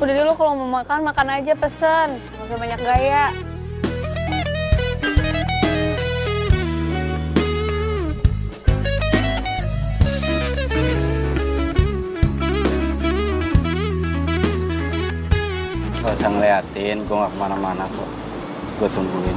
Udah dulu kalau mau makan, makan aja pesen. Gak usah banyak gaya. Gak usah ngeliatin, gue gak kemana-mana kok. Gue tungguin.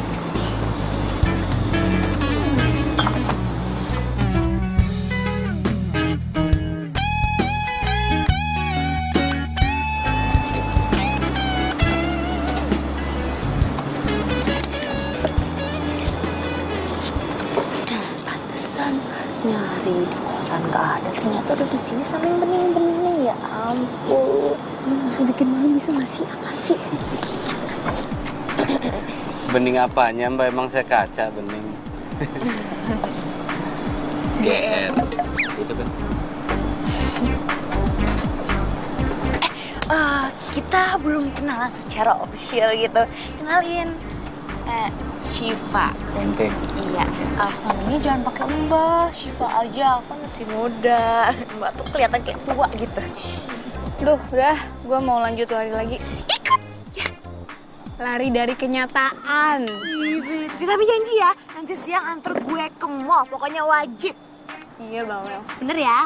Pantesan nyari di kosan gak ada. Ternyata udah di sini sambil bening-bening. Ya ampun. Lu gak usah bikin malu bisa gak sih? Apaan sih? Bening apanya Mbak? Emang saya kaca bening. GR. Itu kan. Kita belum kenalan secara official gitu. Kenalin, Syifa. Ente. Iya, namanya jangan pakai Mbak, Syifa aja. Aku masih muda. Mbak tuh kelihatan kayak tua gitu. Duh, udah. Gue mau lanjut lari lagi. Ikut! Ya. Lari dari kenyataan. Tapi janji ya, nanti siang antar gue ke mall. Pokoknya wajib. Iya, Bawel. Bener ya?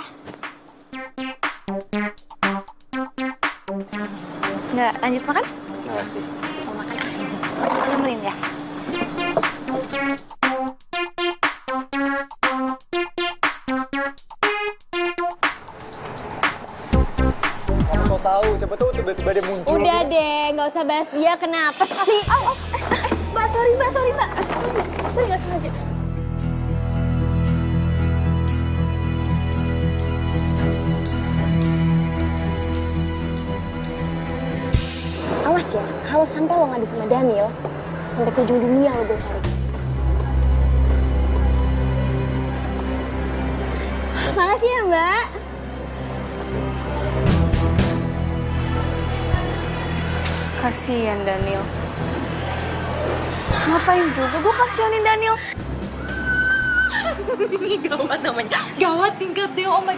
Nggak lanjut makan? Nggak sih. Mau makan aja. Aku nemenin ya. So tahu, siapa tahu tiba-tiba dia muncul. Udah deh, gak usah bahas dia. Kenapa sih? Mbak, sorry, Mbak. Sorry, nggak sengaja. Awas ya, kalau sampai lo ngadu sama Daniel, sampai ke ujung dunia lo gue cari. Makasih ya, Mbak. Kasian Daniel. Ngapain juga gue kasihanin Daniel? Ini gawat namanya. Gawat tingkat dewa. Oh my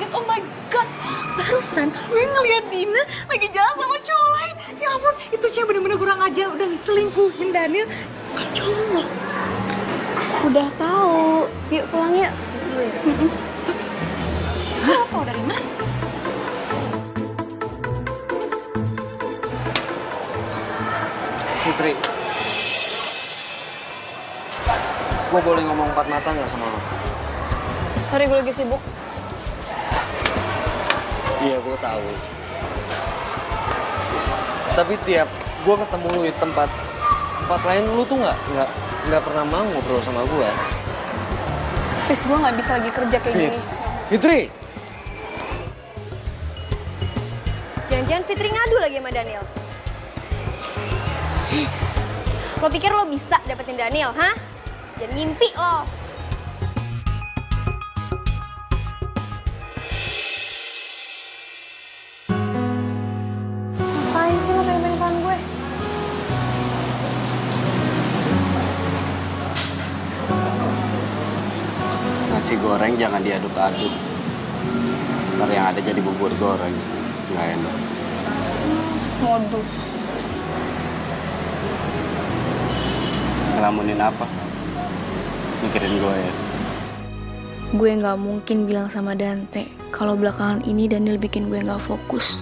gosh. Barusan gue ngeliat Dina lagi jalan sama cowok lain. Ya ampun, itu cewek bener-bener kurang ajar. Udah selingkuhin Daniel. Bukan cowok loh. Udah tahu. Yuk pulang yuk. Lo tau dari mana? Fitri, gue boleh ngomong empat mata nggak sama lo? Sorry, gue lagi sibuk. Iya, gue tahu. Tapi tiap gue ketemu lu di tempat lain, lu tuh nggak pernah mau ngobrol sama gue. Please, gue nggak bisa lagi kerja kayak gini. Fitri! Jangan-jangan Fitri ngadu lagi sama Daniel. Lo pikir lo bisa dapetin Daniel, ha? Jangan ngimpi lo. Ngapain sih lo main-main depan gue? Nasi goreng jangan diaduk-aduk. Ntar yang ada jadi bubur goreng. Nggak enak. Modus. Ngelamunin apa? Mikirin gue ya. Gue nggak mungkin bilang sama Dante kalau belakangan ini Daniel bikin gue nggak fokus.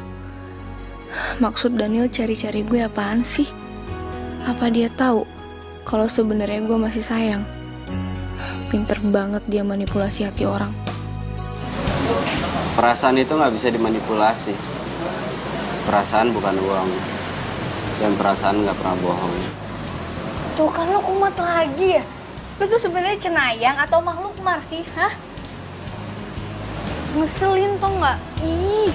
Maksud Daniel cari-cari gue apaan sih? Apa dia tahu kalau sebenarnya gue masih sayang? Pinter banget dia manipulasi hati orang. Perasaan itu nggak bisa dimanipulasi. Perasaan bukan uang. Dan perasaan nggak pernah bohong. Tuh kan lo kumat lagi ya? Lo tuh sebenarnya cenayang atau makhluk Mars sih, hah? Ngeselin tuh nggak? Ih.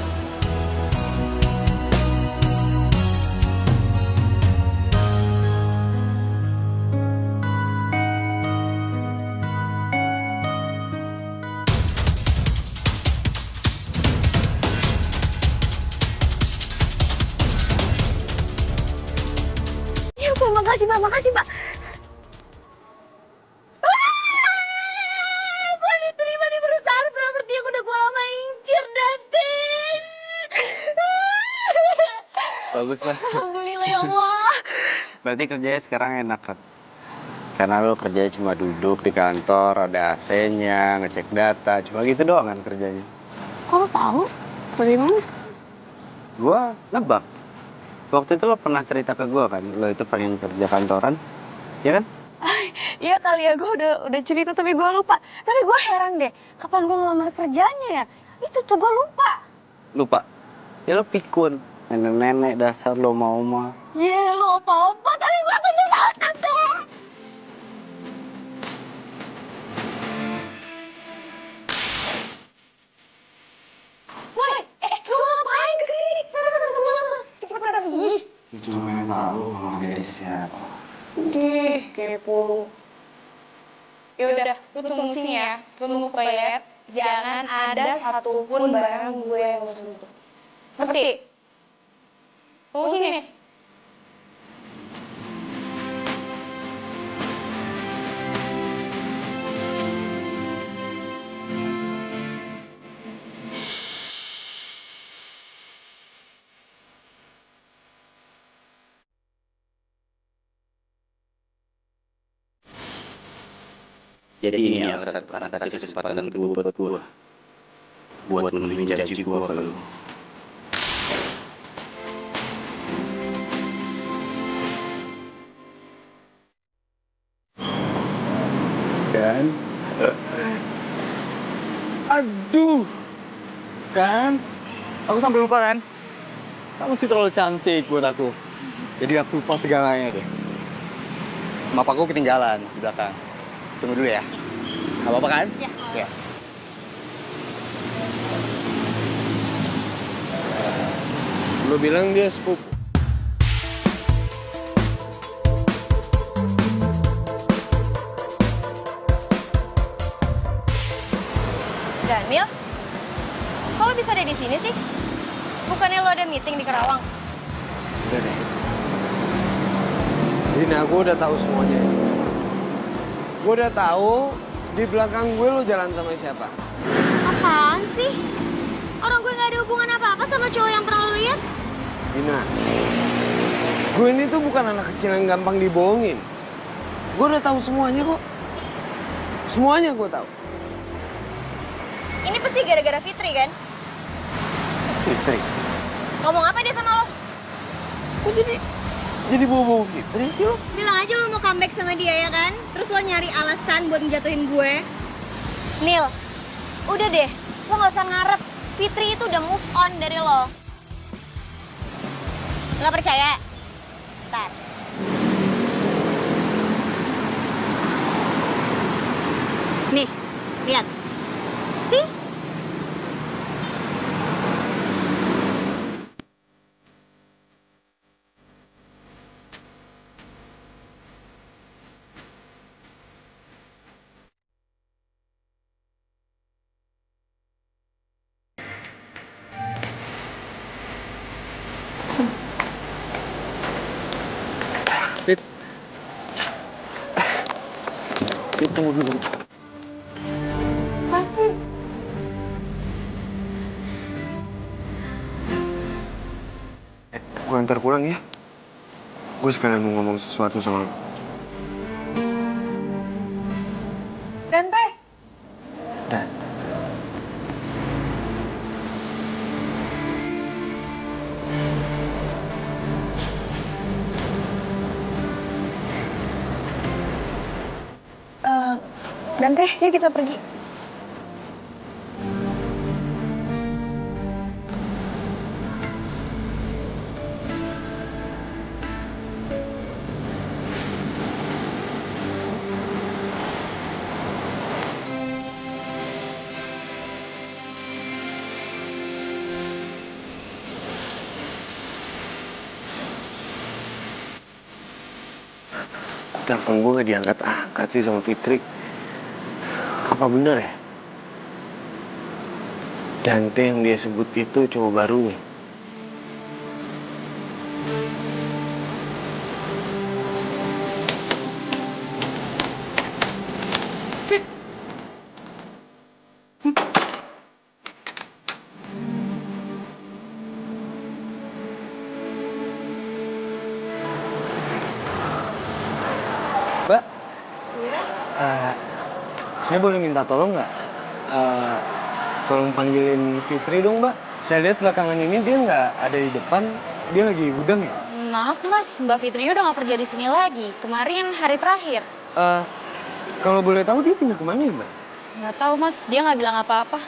Makasih Pak, makasih Pak. Gue diterima di perusahaan properti yang udah gue lama incer, Dante. Bagus lah. Alhamdulillah ya Allah. Berarti kerjanya sekarang enak kan? Karena lo kerjanya cuma duduk di kantor, ada AC-nya, ngecek data, cuma gitu doang kan kerjanya. Kok lo tahu? Dari mana? Gua nebak. Waktu itu lo pernah cerita ke gua kan, lo itu pengen kerja kantoran, ya kan? Iya kali ya, gue udah cerita tapi gue lupa. Tapi gue heran deh, kapan gue ngelamar kerjanya ya? Itu tuh gue lupa. Lupa? Ya lo pikun. Nenek-nenek dasar lo mau mah. Iya lo opa-opa, tapi gue seneng banget Tante. Woi, lo ngapain kesini? Sana, cepetan. Cuma pengen tahu mau dari siapa. Dih, kepo. Yaudah, lu tunggu sini ya. Gue nunggu toilet. Jangan ada satupun barang gue yang lu sentuh. Ngerti? Tunggu sini nih. Jadi ini alasan karena kasih kesempatan kedua buat gua. Buat memenuhi janji gua ke lu. Kan? Aduh, kan? Aku sampai lupa kan? Kamu sih terlalu cantik buat aku. Jadi aku lupa segalanya deh. Map aku ketinggalan di belakang. Tunggu dulu ya. Gak apa-apa kan? Ya. Ya. Lo bilang dia sepupu. Daniel, kok lo bisa ada di sini sih? Bukannya lo ada meeting di Kerawang? Udah deh. Dina, gue udah tahu semuanya. Gue udah tahu di belakang gue lo jalan sama siapa. Apaan sih? Orang gue gak ada hubungan apa-apa sama cowok yang pernah lo lihat. Dina, gue ini tuh bukan anak kecil yang gampang dibohongin. Gue udah tahu semuanya kok. Semuanya gue tahu. Ini pasti gara-gara Fitri kan? Fitri, Ngomong apa dia sama lo? kok jadi bobo Fitri sih lo? Bilang aja lo mau comeback sama dia ya kan? Terus lo nyari alasan buat ngejatuhin gue. Nil, udah deh, lo gak usah ngarep. Fitri itu udah move on dari lo. Gak percaya? Ntar. Nih, lihat. Sih? Fit. Fit, tunggu dulu. Gue antar pulang ya. Gue sekalian mau ngomong sesuatu sama lo. Dante, Dan. Dante, yuk kita pergi. Telepon gue gak diangkat-angkat sih sama Fitri. Apa bener ya? Dante yang dia sebut itu cowok barunya. Saya boleh minta tolong nggak? Tolong panggilin Fitri dong, Mbak. Saya lihat belakangan ini dia nggak ada di depan. Dia lagi gudang ya? Maaf Mas, Mbak Fitri udah nggak kerja di sini lagi. Kemarin hari terakhir. Kalau boleh tahu dia pindah kemana ya, Mbak? Nggak tahu Mas, dia nggak bilang apa-apa.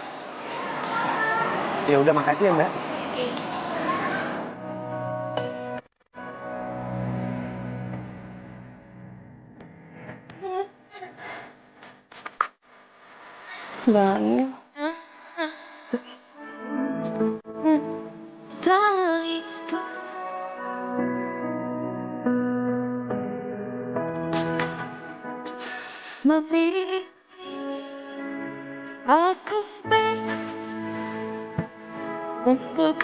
Ya udah, makasih ya, Mbak. Oke. Daniel. Mami, aku untuk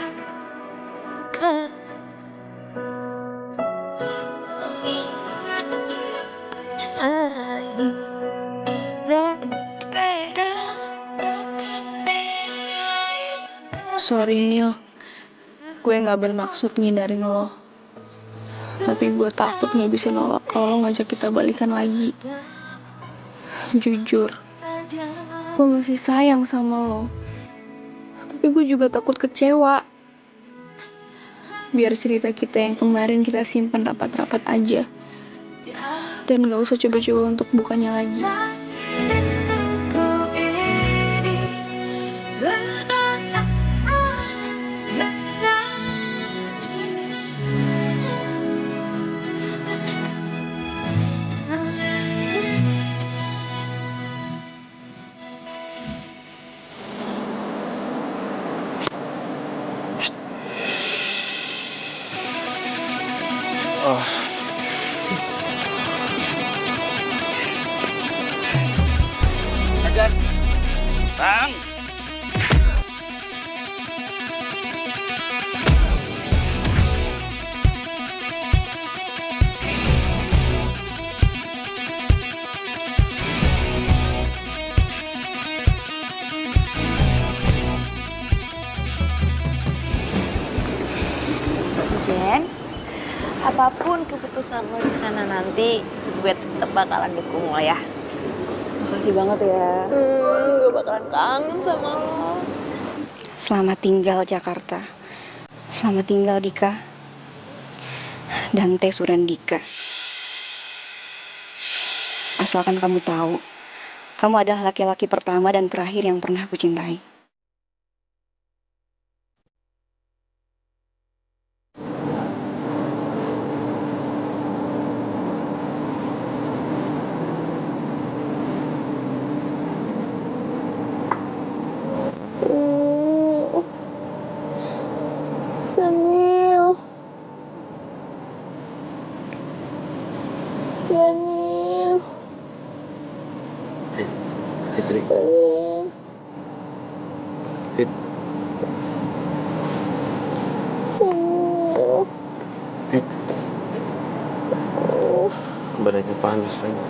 Sorry Nil, gue nggak bermaksud ngindarin lo. Tapi gue takut nggak bisa nolak kalau lo ngajak kita balikan lagi. Jujur, gue masih sayang sama lo. Tapi gue juga takut kecewa. Biar cerita kita yang kemarin kita simpan rapat-rapat aja. Dan gak usah coba-coba untuk bukanya lagi. Ajar, serang. Jen, apapun keputusan lo di sana nanti, gue tetap bakalan dukung lo ya. Makasih banget ya. Gue bakalan kangen sama lo. Selamat tinggal Jakarta. Selamat tinggal Dika. Dante Surandika. Asalkan kamu tahu, kamu adalah laki-laki pertama dan terakhir yang pernah aku cintai. Fitri. Fit. Fit. Badannya panas aja.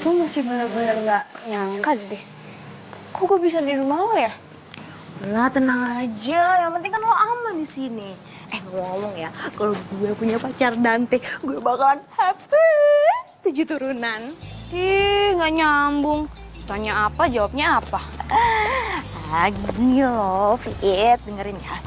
Gue masih bener-bener gak nyangka deh. Kok gue bisa di rumah lo ya? Lah tenang aja, yang penting kan lo aman di sini. Ngomong ya, kalau gue punya pacar Dante, gue bakalan happy 7 turunan. Ih, gak nyambung. Tanya apa, jawabnya apa? Gini loh, Fit, dengerin ya.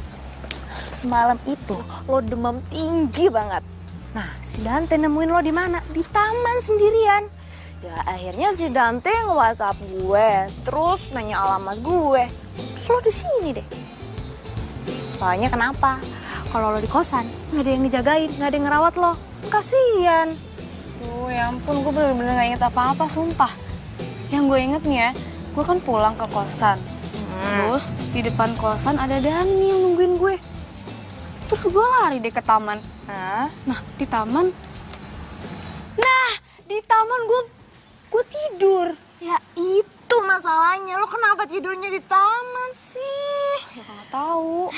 Semalam itu lo demam tinggi banget. Nah, si Dante nemuin lo di mana? Di taman sendirian. Ya akhirnya si Dante nge-WhatsApp gue, terus nanya alamat gue. Terus lo di sini deh. Soalnya kenapa? Kalau lo di kosan, nggak ada yang ngejagain, nggak ada yang ngerawat lo. Kasian. Duh, ya ampun, gue bener-bener gak inget apa-apa, sumpah. Yang gue inget nih ya, gue kan pulang ke kosan. Terus di depan kosan ada Dani yang nungguin gue. Terus gue lari deh ke taman. Nah, di taman gue tidur. Ya itu masalahnya, lo kenapa tidurnya di taman sih? Ya nggak tahu.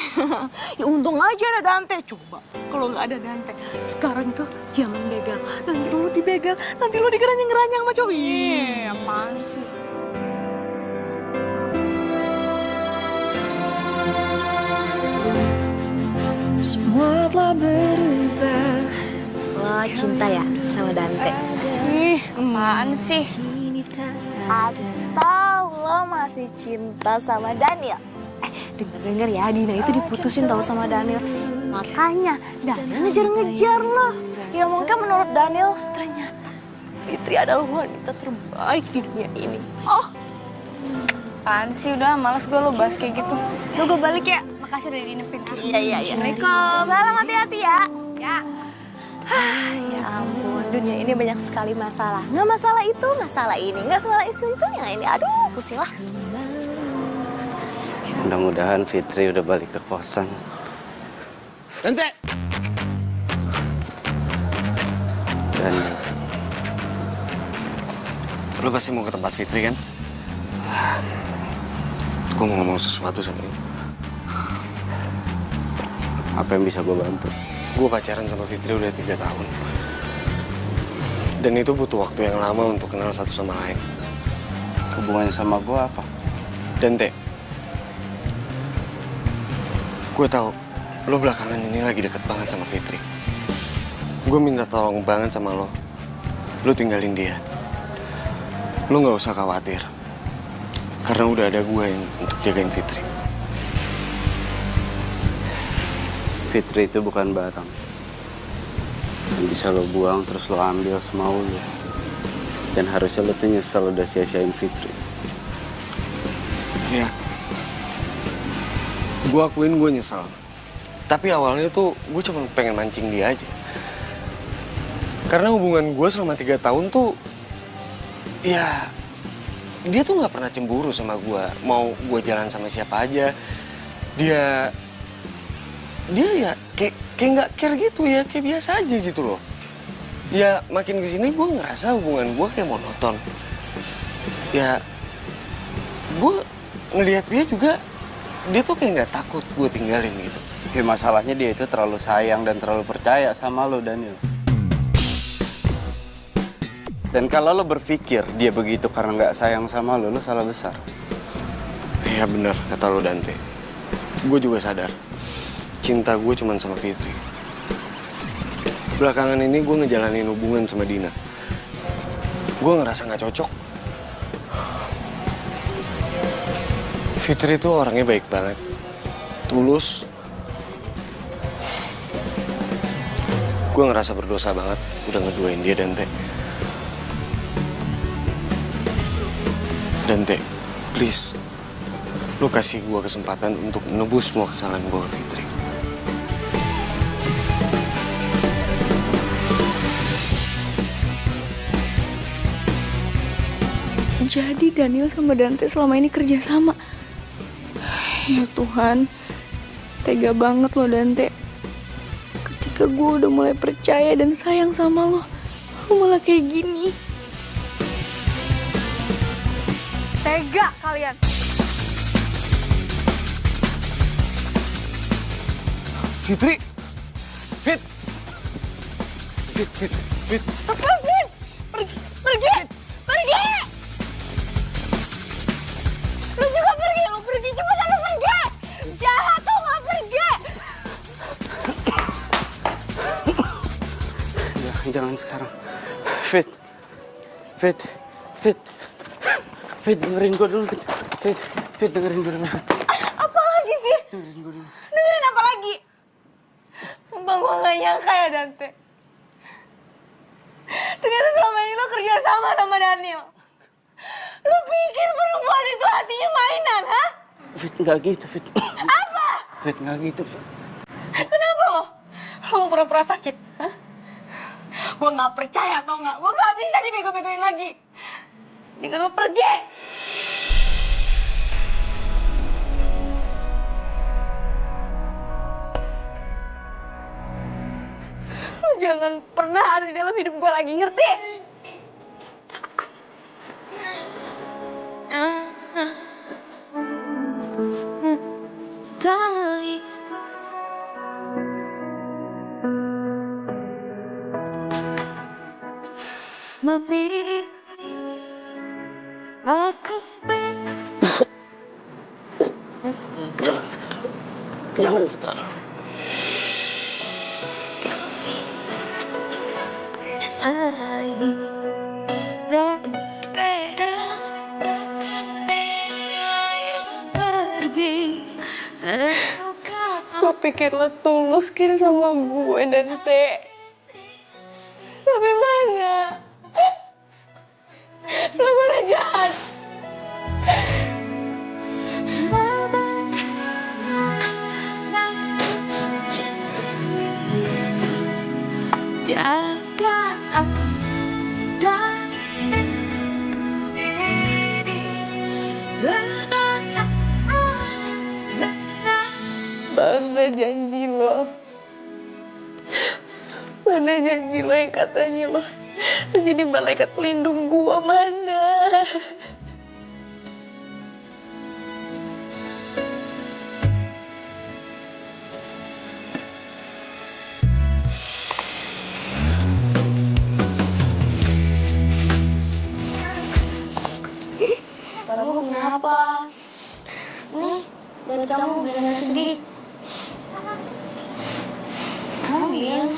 Ya untung aja ada Dante. Coba kalau nggak ada Dante, sekarang tuh zaman begal. Nanti lo dibegal, nanti lo dikeranyang-keranyang sama cowok. Apaan sih? Semua telah berubah. Lo cinta ya sama Dante? Ih, apaan sih? Atau lo masih cinta sama Daniel? Denger-denger ya, Dina itu diputusin tau sama Daniel. Makanya Daniel ngejar-ngejar lo. Ya mungkin menurut Daniel, ternyata Fitri adalah wanita terbaik di dunia ini. Oh, Apaan sih, udah males gue lo bahas kayak gitu. Lo gue balik ya, makasih udah diinepin. iya. Assalamualaikum. Salam, hati-hati ya. Ya. Ya ampun, dunia ini banyak sekali masalah. Nggak masalah itu, masalah ini. Nggak masalah itu, yang ini. Aduh, pusing lah. Mudah-mudahan Fitri udah balik ke kosan. Dante! Dan Lo pasti mau ke tempat Fitri kan? Gue mau ngomong sesuatu sama lo. apa yang bisa gue bantu? Gue pacaran sama Fitri udah 3 tahun. Dan itu butuh waktu yang lama untuk kenal satu sama lain. Hubungannya sama gue apa? Dante, gue tahu lo belakangan ini lagi deket banget sama Fitri. Gue minta tolong banget sama lo. Lo tinggalin dia. Lo nggak usah khawatir. Karena udah ada gue yang untuk jagain Fitri. Fitri itu bukan barang yang bisa lo buang terus lo ambil semau lo. Dan harusnya lo tuh nyesel udah sia-siain Fitri. Iya. Gue akuin gue nyesel. Tapi awalnya tuh gue cuma pengen mancing dia aja. Karena hubungan gue selama 3 tahun tuh, ya dia tuh nggak pernah cemburu sama gue. Mau gue jalan sama siapa aja, dia ya kayak nggak care gitu ya, kayak biasa aja gitu loh. Ya makin kesini gue ngerasa hubungan gue kayak monoton. Ya gue ngelihat dia juga, dia tuh kayak nggak takut gue tinggalin gitu. Ya masalahnya dia itu terlalu sayang dan terlalu percaya sama lo, Daniel. Dan kalau lo berpikir dia begitu karena nggak sayang sama lo salah besar. Iya benar kata lo, Dante. Gue juga sadar cinta gue cuma sama Fitri. Belakangan ini gue ngejalanin hubungan sama Dina. Gue ngerasa nggak cocok. Fitri tuh orangnya baik banget, tulus. Gue ngerasa berdosa banget udah ngeduain dia, Dante. Dante, please, lu kasih gue kesempatan untuk menebus semua kesalahan gue ke Fitri. Jadi Daniel sama Dante selama ini kerja sama. Ya Tuhan, tega banget lo Dante. Ketika gue udah mulai percaya dan sayang sama lo malah kayak gini. Tega kalian. Fitri! Fit! Lepas, Fit! Pergi! Lu juga pergi, cepetan lu pergi! Jahat tuh nggak pergi! Jangan sekarang. Fit, dengerin gue dulu, Fit, dengerin gue dulu. Apa lagi sih? Dengerin apa lagi? Sumpah gue gak nyangka ya, Dante. Ternyata selama ini lo kerja sama Daniel. Lo pikir perempuan itu hatinya mainan, ha? Fit, nggak gitu, Fit. Apa? Fit, nggak gitu, Fit. Kenapa lo? Lo mau pura-pura sakit? Hah? Gue nggak percaya atau nggak? Gue nggak bisa dibego-begoin lagi. Dengan lo pergi. Lo jangan pernah ada di dalam hidup gue lagi, ngerti? Kali memilih aku Jangan sekarang. Gue pikir lo tulus kan sama gue dan Teh. Tapi mana? Lo mana jahat? jaga Mana janji lo? Mana janji lo yang katanya lo jadi malaikat pelindung gua, mana? Kamu kenapa? Nih, buat kamu biar gak sedih. Ambil.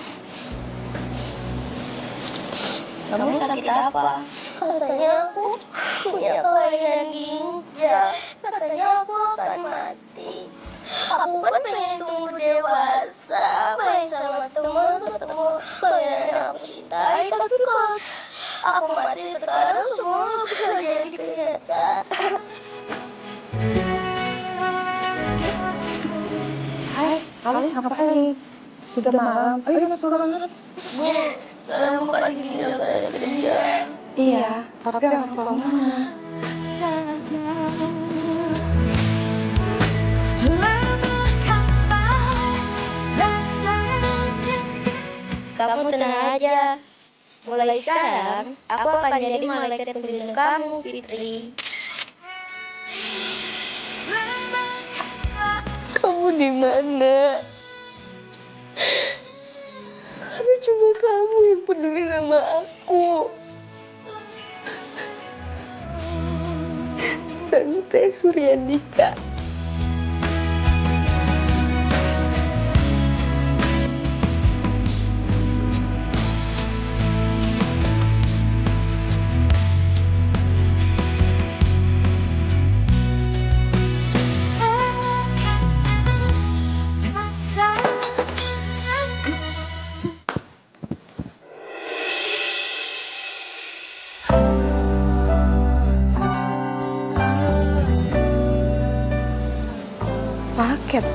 Kamu sakit apa? Katanya aku punya kelainan ginjal. Katanya aku akan mati. Aku kan pengen tunggu dewasa, main sama teman, ketemu banyak yang aku cintai. Tapi kalau aku mati sekarang, semua bisa jadi kenyataan. Hai, kalian ngapain? Sudah malam, ayo masuk ruangan. Bu, saya mau kasih ginjal saya kerja. Iya, tapi orang tua mana? Kamu tenang aja. Mulai sekarang, aku akan jadi malaikat pelindung kamu, Fitri. Kamu di mana? Karena cuma kamu yang peduli sama aku. Dan Teh Suryandika. Paket.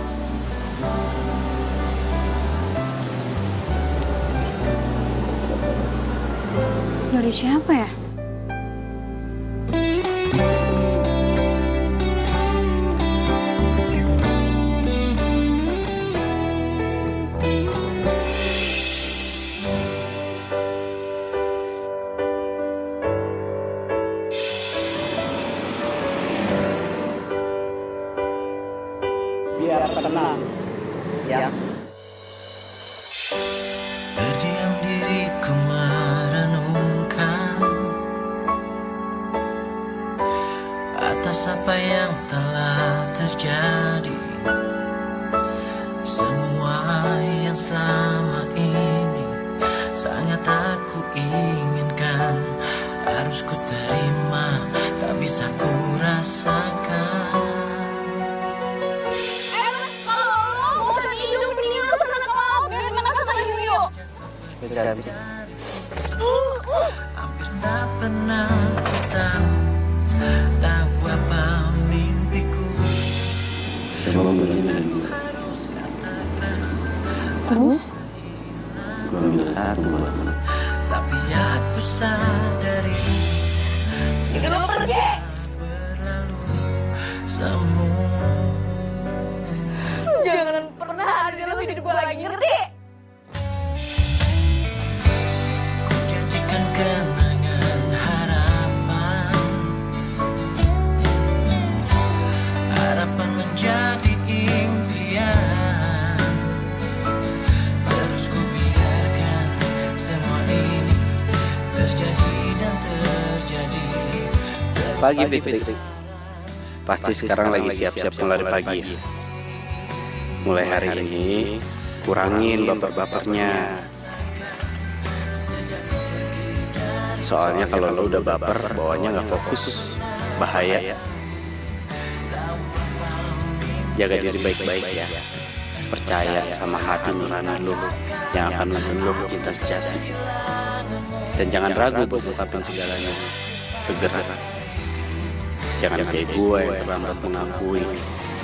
Dari siapa ya? Biar tenang, ya. Terdiam diriku merenungkan atas apa yang telah terjadi. Semua yang selama ini sangat aku inginkan, harus ku terima, tak bisa ku rasakan. Cantik. Hampir tak pernah ku tahu apa mimpiku. Coba berani dengan gue. Terus? Gue ambil satu buat lo. Tapi aku sadari Udah lo pergi. berlalu semua. Jangan pernah ada dalam hidup gue lagi, ngerti? Ku janjikan kenangan harapan. Harapan menjadi impian. Terus ku biarkan semua ini terjadi dan terjadi. Pagi Fitri. Pasti sekarang lagi siap-siap mulai pagi ya. Mulai hari ini kurangin baper-bapernya. Soalnya kalau lo udah baper, bawanya nggak fokus, bahaya. Jaga diri baik-baik ya. Percaya sama hati nurani lo yang akan menuntun lo ke cinta sejati. Dan jangan ragu buat ungkapin segalanya. Segera. Jangan kayak gue yang terlambat mengakui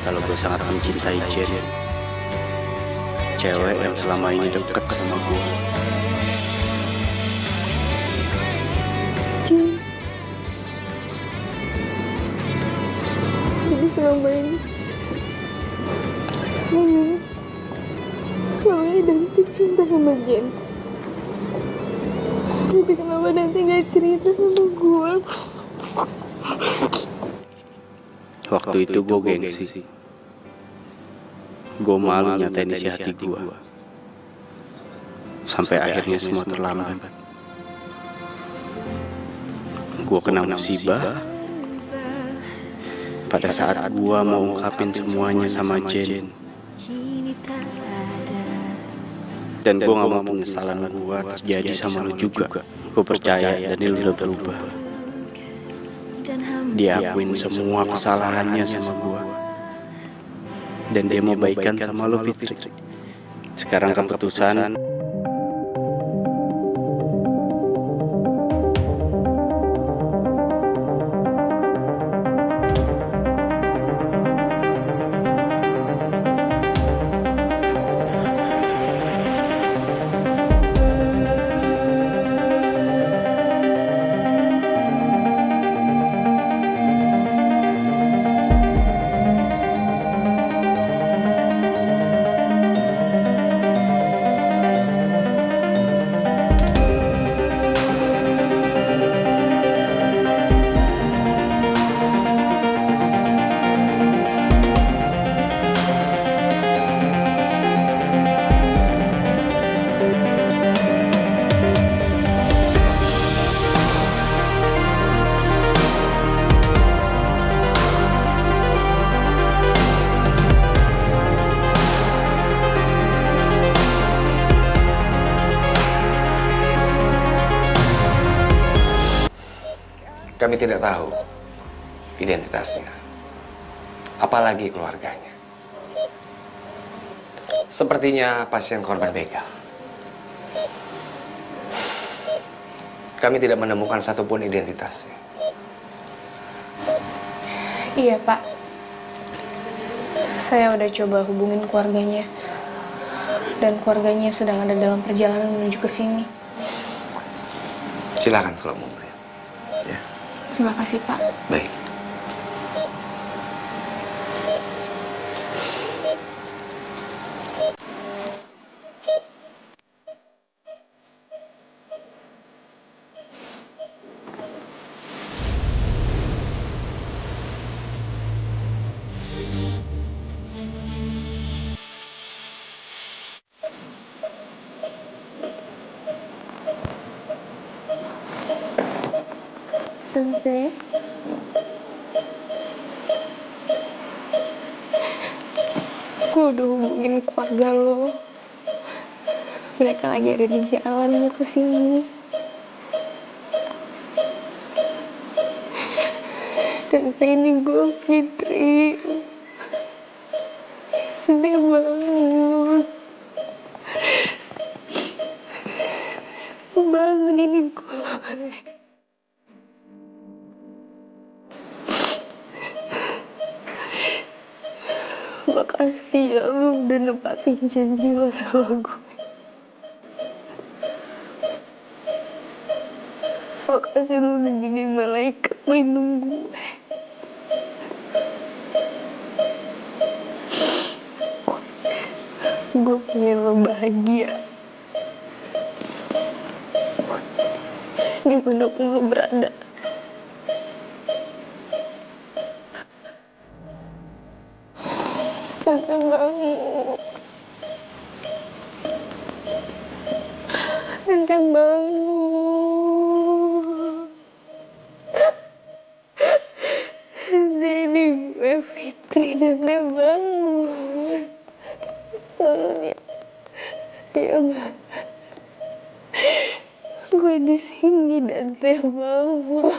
kalau gue sangat mencintai Jen, cewek yang selama ini deket sama gue. Jen, jadi selama ini Dante cinta sama Jen. Tapi kenapa Dante gak cerita sama gue? Waktu itu gue gengsi. Gue malu nyatain isi hati gue. Sampai akhirnya semua terlambat. Gue kena musibah. Pada saat gue mau ungkapin semuanya sama Jen. Dan gue gak mau penyesalan gue terjadi sama lo juga. Gue percaya Daniel udah berubah. Dia akuin semua kesalahannya sama gue. Dan dia mau baikan sama lo Fitri. Sekarang keputusan kami tidak tahu identitasnya, apalagi keluarganya. Sepertinya pasien korban begal. Kami tidak menemukan satupun identitasnya. Iya Pak, saya udah coba hubungin keluarganya. Dan keluarganya sedang ada dalam perjalanan menuju ke sini. Silakan kalau mau melihat. Ya. Terima kasih Pak. Baik. Tante, gue udah hubungin keluarga lo. Mereka lagi ada di jalan mau kesini. Tante, ini gue Fitri. Sedih banget. Bangun ini gue. Makasih. Makasih ya lu udah nepatin janji lo sama gue. Makasih lu udah jadi malaikat melindung gue. Gue pengen lo bahagia. Dimanapun lo berada. Tante bangun. Tante bangun. Ini gue Fitri, Tante bangun. Bangun ya. Ya Mbak. Gue di sini, Tante bangun.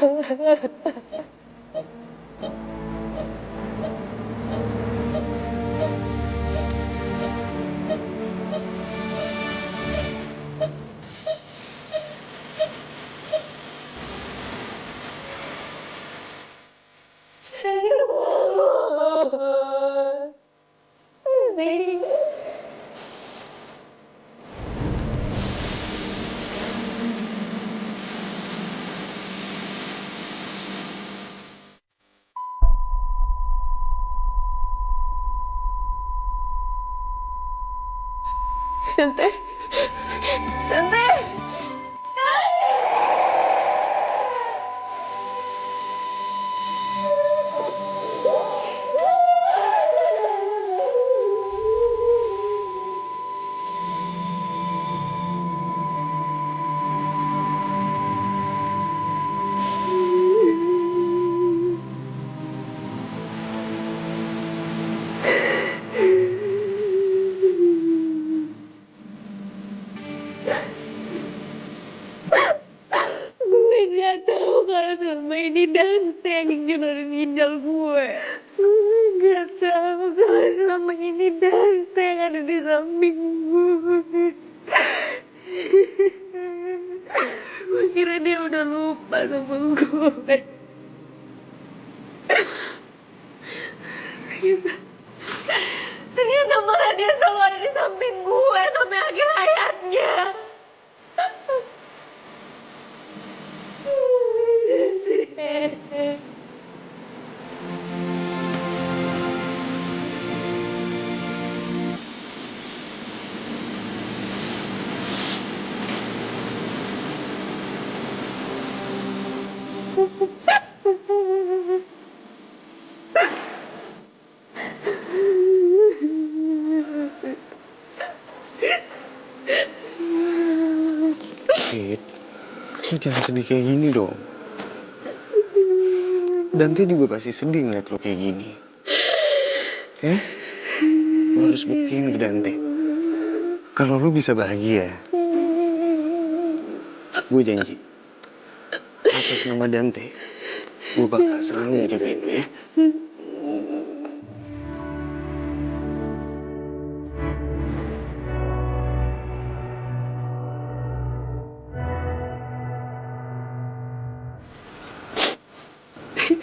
Tante. Tante. Gue gak tahu kalau selama ini Dante yang ngejodohin ginjal gue. Gue gak tahu kalau selama ini Dante yang ada di samping gue. Gue kira dia udah lupa sama gue. Ternyata malah dia selalu ada di samping gue sampai akhir hayatnya. Fit, lu jangan sedih kayak gini dong. Dante juga pasti sedih ngeliat lu kayak gini. Lu harus buktiin ke Dante kalau lu bisa bahagia. Gue janji, atas nama Dante, gue bakal selalu ngejagain lu ya.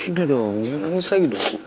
Udah dong, jangan nangis lagi dong.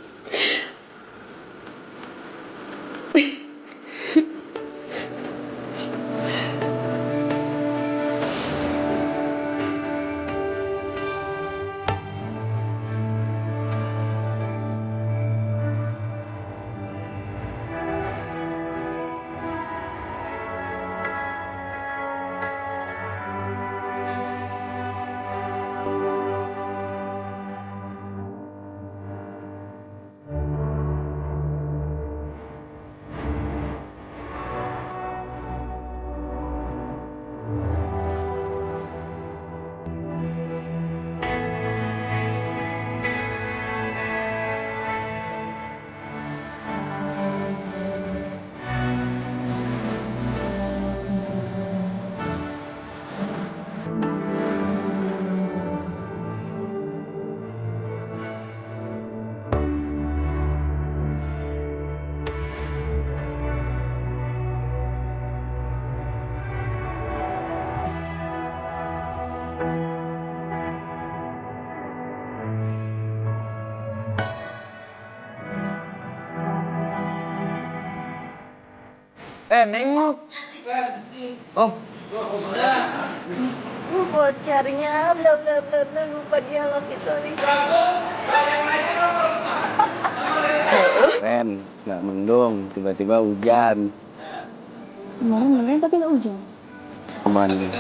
Nengok. Oh. Tuh pacarnya, lupa dia lagi, sorry. Ren, nggak mendung, tiba-tiba hujan. Kemarin beneran tapi nggak hujan. Kemarin.